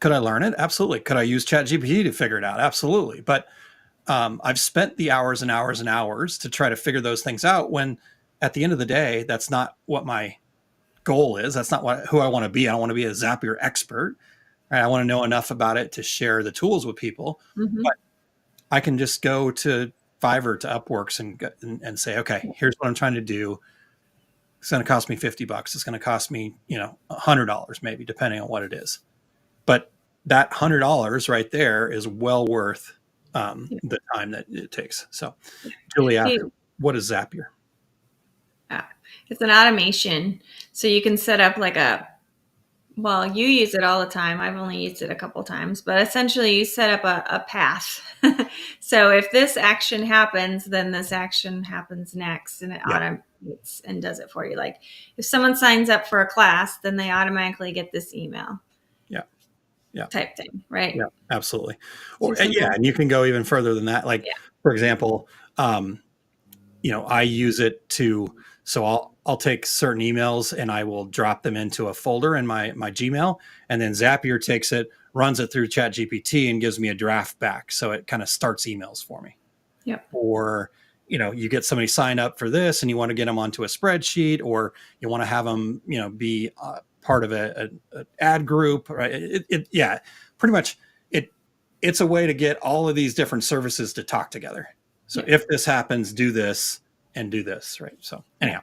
could I learn it? Absolutely. Could I use ChatGPT to figure it out? Absolutely. But I've spent the hours and hours and hours to try to figure those things out, when at the end of the day, that's not what my goal is. That's not who I want to be. I don't want to be a Zapier expert. Right? I want to know enough about it to share the tools with people. But I can just go to Fiverr, to Upworks, and say, okay, here's what I'm trying to do. It's going to cost me $50. It's going to cost me, $100 maybe, depending on what it is. But that $100 right there is well worth the time that it takes. So, Julia, what is Zapier? It's an automation. So you can set up like you use it all the time. I've only used it a couple times, but essentially you set up a path. So if this action happens, then this action happens next, and it automates and does it for you. Like if someone signs up for a class, then they automatically get this email. Yeah. Type thing, right? Yeah, absolutely. And you can go even further than that. Like, for example, I use it so I'll take certain emails and I will drop them into a folder in my Gmail, and then Zapier takes it, runs it through ChatGPT, and gives me a draft back. So it kind of starts emails for me. Yep. Or, you get somebody signed up for this and you want to get them onto a spreadsheet, or you want to have them, be part of an ad group, right? Pretty much it's a way to get all of these different services to talk together. So if this happens, do this and do this, right? So anyhow,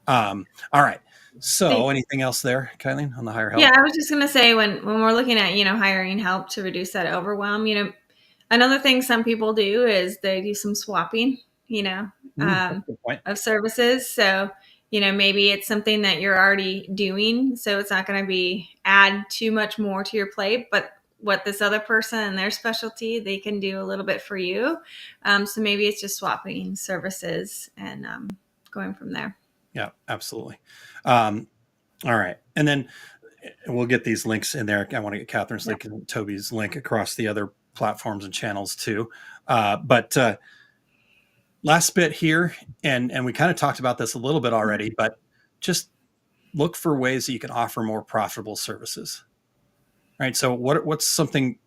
all right. So anything else there, Kylene, on the hire help? Yeah, I was just going to say when we're looking at, hiring help to reduce that overwhelm, another thing some people do is they do some swapping, of services. So, maybe it's something that you're already doing, so it's not going to add too much more to your plate. But what this other person and their specialty, they can do a little bit for you. So maybe it's just swapping services and going from there. Yeah, absolutely. All right. And then we'll get these links in there. I want to get Catherine's link and Toby's link across the other platforms and channels too. But last bit here, and we kind of talked about this a little bit already, but just look for ways that you can offer more profitable services. Right. So what's something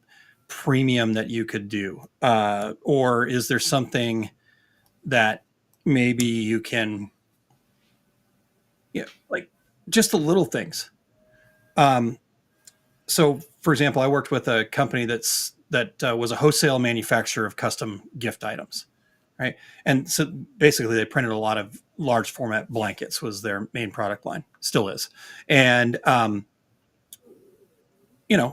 premium that you could do? Or is there something that maybe you can, like just the little things. So for example, I worked with a company that was a wholesale manufacturer of custom gift items. Right. And so basically they printed a lot of large format blankets was their main product line, still is. And,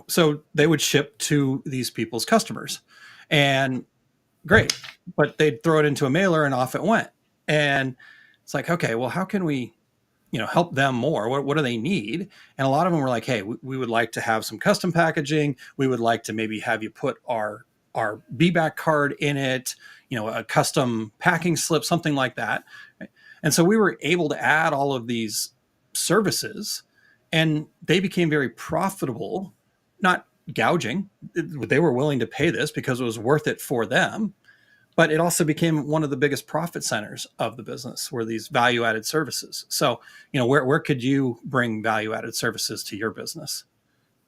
so they would ship to these people's customers and great, but they'd throw it into a mailer and off it went. And it's like, okay, well, how can we, help them more? What do they need? And a lot of them were like, hey, we would like to have some custom packaging. We would like to maybe have you put our be-back card in it, a custom packing slip, something like that. And so we were able to add all of these services and they became very profitable, not gouging. They were willing to pay this because it was worth it for them. But it also became one of the biggest profit centers of the business were these value-added services. So, where could you bring value-added services to your business?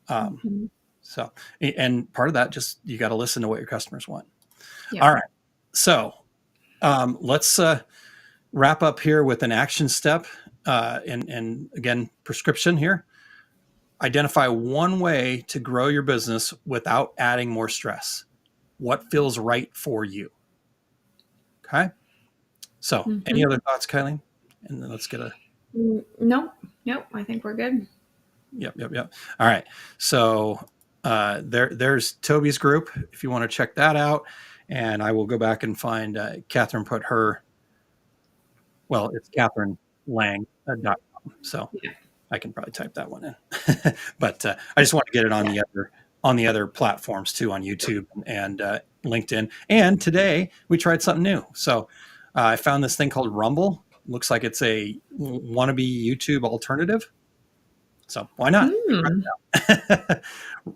So, and part of that, just you got to listen to what your customers want. Yeah. All right. So let's wrap up here with an action step and again, prescription here. Identify one way to grow your business without adding more stress. What feels right for you? Okay. So any other thoughts, Kylene? And then let's get a... Nope. I think we're good. Yep. All right. So there's Toby's group if you want to check that out. And I will go back and find Catherine put her, well, it's CatherineLang.com. So I can probably type that one in. But I just want to get it on the other platforms too, on YouTube and LinkedIn. And today we tried something new. So I found this thing called Rumble. Looks like it's a wannabe YouTube alternative. So why not?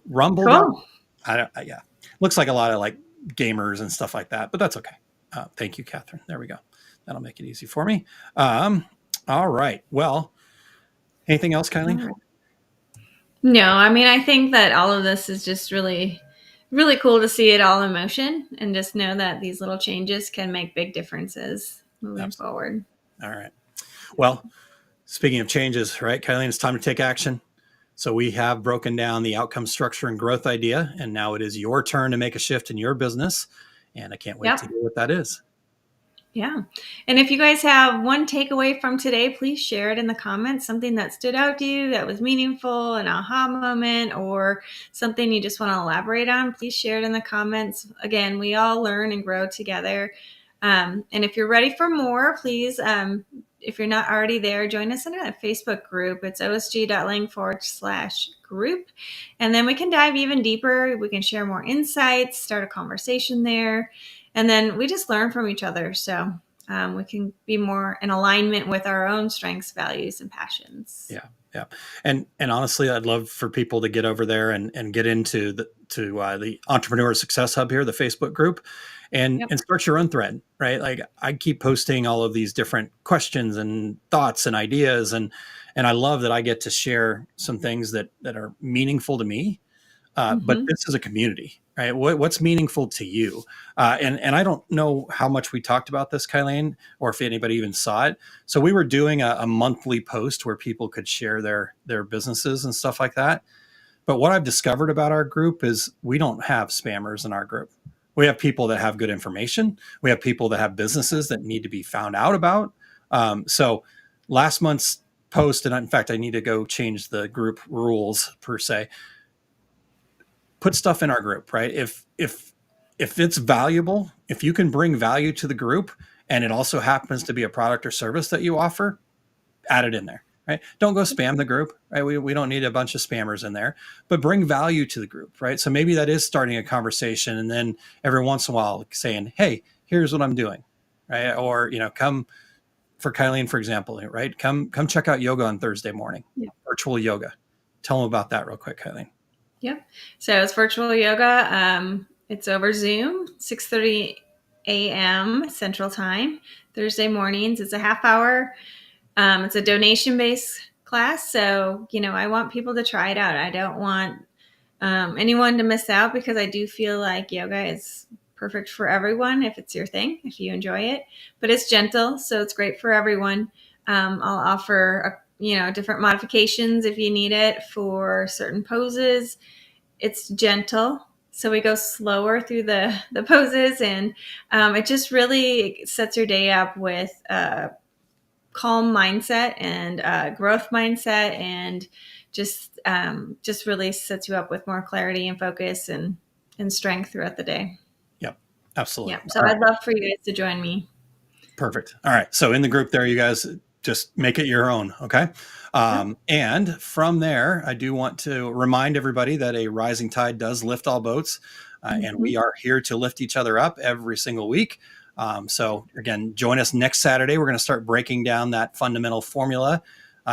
Rumble. Cool. Looks like a lot of like gamers and stuff like that, but that's okay. Thank you, Catherine. There we go. That'll make it easy for me. All right. Well, anything else, Kylene? No, I think that all of this is just really, really cool to see it all in motion and just know that these little changes can make big differences moving forward. All right. Well, speaking of changes, right, Kylene, it's time to take action. So we have broken down the outcome structure and growth idea, and now it is your turn to make a shift in your business. And I can't wait to hear what that is. Yeah. And if you guys have one takeaway from today, please share it in the comments, something that stood out to you, that was meaningful, an aha moment, or something you just want to elaborate on. Please share it in the comments. Again, we all learn and grow together. And if you're ready for more, please, if you're not already there, join us in a Facebook group. It's osg.lang/group. And then we can dive even deeper. We can share more insights, start a conversation there. And then we just learn from each other. So we can be more in alignment with our own strengths, values, and passions. Yeah. And honestly, I'd love for people to get over there and get into the Entrepreneur Success Hub here, the Facebook group, and start your own thread, right? Like I keep posting all of these different questions and thoughts and ideas. And I love that I get to share some things that are meaningful to me. But this is a community, right? What's meaningful to you? And I don't know how much we talked about this, Kylene, or if anybody even saw it. So we were doing a monthly post where people could share their businesses and stuff like that. But what I've discovered about our group is we don't have spammers in our group. We have people that have good information. We have people that have businesses that need to be found out about. So last month's post, and in fact, I need to go change the group rules per se. Put stuff in our group, right? If it's valuable, if you can bring value to the group and it also happens to be a product or service that you offer, add it in there, right? Don't go spam the group, right? We don't need a bunch of spammers in there, but bring value to the group, right? So maybe that is starting a conversation, and then every once in a while saying, hey, here's what I'm doing, right? Or, come for Kylene, for example, right? Come check out yoga on Thursday morning, virtual yoga. Tell them about that real quick, Kylene. Yep. So it's virtual yoga. It's over Zoom, 6:30 a.m. Central Time, Thursday mornings. It's a half hour. It's a donation-based class. So, I want people to try it out. I don't want anyone to miss out, because I do feel like yoga is perfect for everyone if it's your thing, if you enjoy it. But it's gentle, so it's great for everyone. I'll offer different modifications if you need it for certain poses. It's gentle, so we go slower through the poses, and it just really sets your day up with a calm mindset and growth mindset, and just really sets you up with more clarity and focus and strength throughout the day. Yep, absolutely. Yeah, so I'd love for you guys to join me. Perfect. All right. So in the group there, you guys just make it your own. Okay. And from there, I do want to remind everybody that a rising tide does lift all boats. And we are here to lift each other up every single week. So again, join us next Saturday. We're going to start breaking down that fundamental formula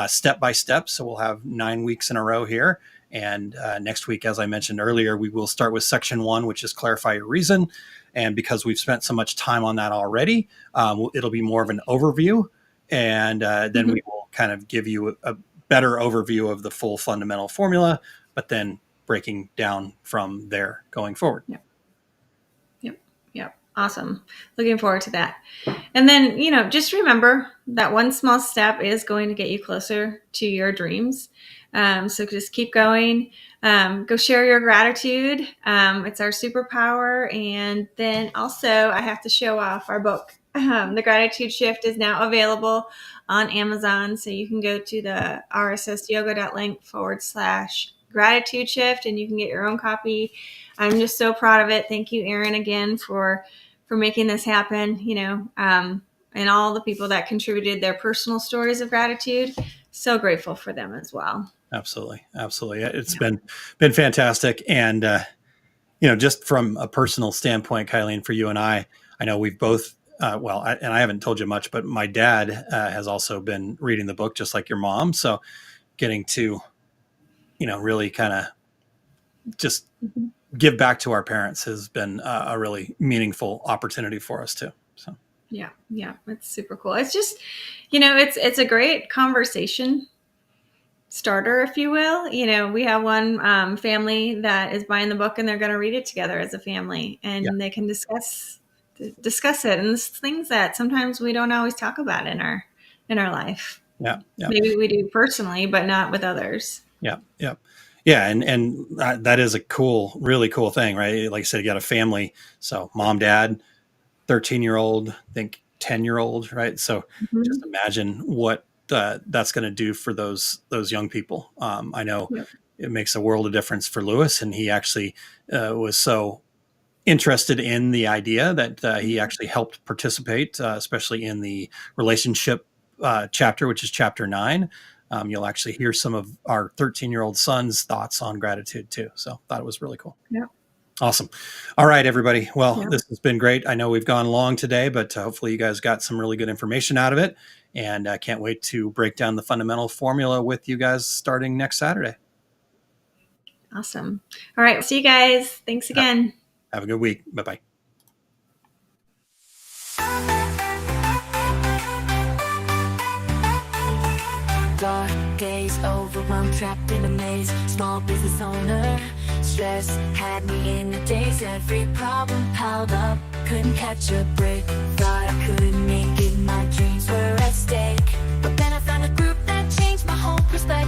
step by step. So we'll have 9 weeks in a row here. And next week, as I mentioned earlier, we will start with section 1, which is clarify your reason. And because we've spent so much time on that already, it'll be more of an overview. And then we will kind of give you a better overview of the full fundamental formula, but then breaking down from there going forward. Yep. Awesome. Looking forward to that. And then, just remember that one small step is going to get you closer to your dreams. So just keep going. Go share your gratitude. It's our superpower. And then also I have to show off our book. The Gratitude Shift is now available on Amazon. So you can go to the rssyoga.link/gratitude shift, and you can get your own copy. I'm just so proud of it. Thank you, Aaron, again for making this happen, and all the people that contributed their personal stories of gratitude. So grateful for them as well. Absolutely. It's been fantastic. And, just from a personal standpoint, Kylene, for you and I know we've both, and I haven't told you much, but my dad has also been reading the book just like your mom. So getting to, really kind of just give back to our parents has been a really meaningful opportunity for us too. So yeah, it's super cool. It's just, it's a great conversation starter, if you will. We have one family that is buying the book, and they're going to read it together as a family, and they can discuss it. And it's things that sometimes we don't always talk about in our life. Yeah. Maybe we do personally, but not with others. Yeah. And that is a really cool thing, right? Like I said, you got a family. So mom, dad, 13-year-old, I think 10-year-old, right? So just imagine what that's going to do for those young people. I know it makes a world of difference for Lewis, and he actually was so interested in the idea that he actually helped participate, especially in the relationship chapter, which is chapter 9. You'll actually hear some of our 13-year-old son's thoughts on gratitude too. So thought it was really cool. Yeah. Awesome. All right, everybody. Well, this has been great. I know we've gone long today, but hopefully you guys got some really good information out of it. And I can't wait to break down the fundamental formula with you guys starting next Saturday. Awesome. All right. See you guys. Thanks again. Have a good week. Bye-bye. Dark gaze, overwhelmed, trapped in a maze. Small business owner, stress had me in a daze. Every problem piled up, couldn't catch a break. Thought I couldn't make it, my dreams were at stake. But then I found a group that changed my whole perspective.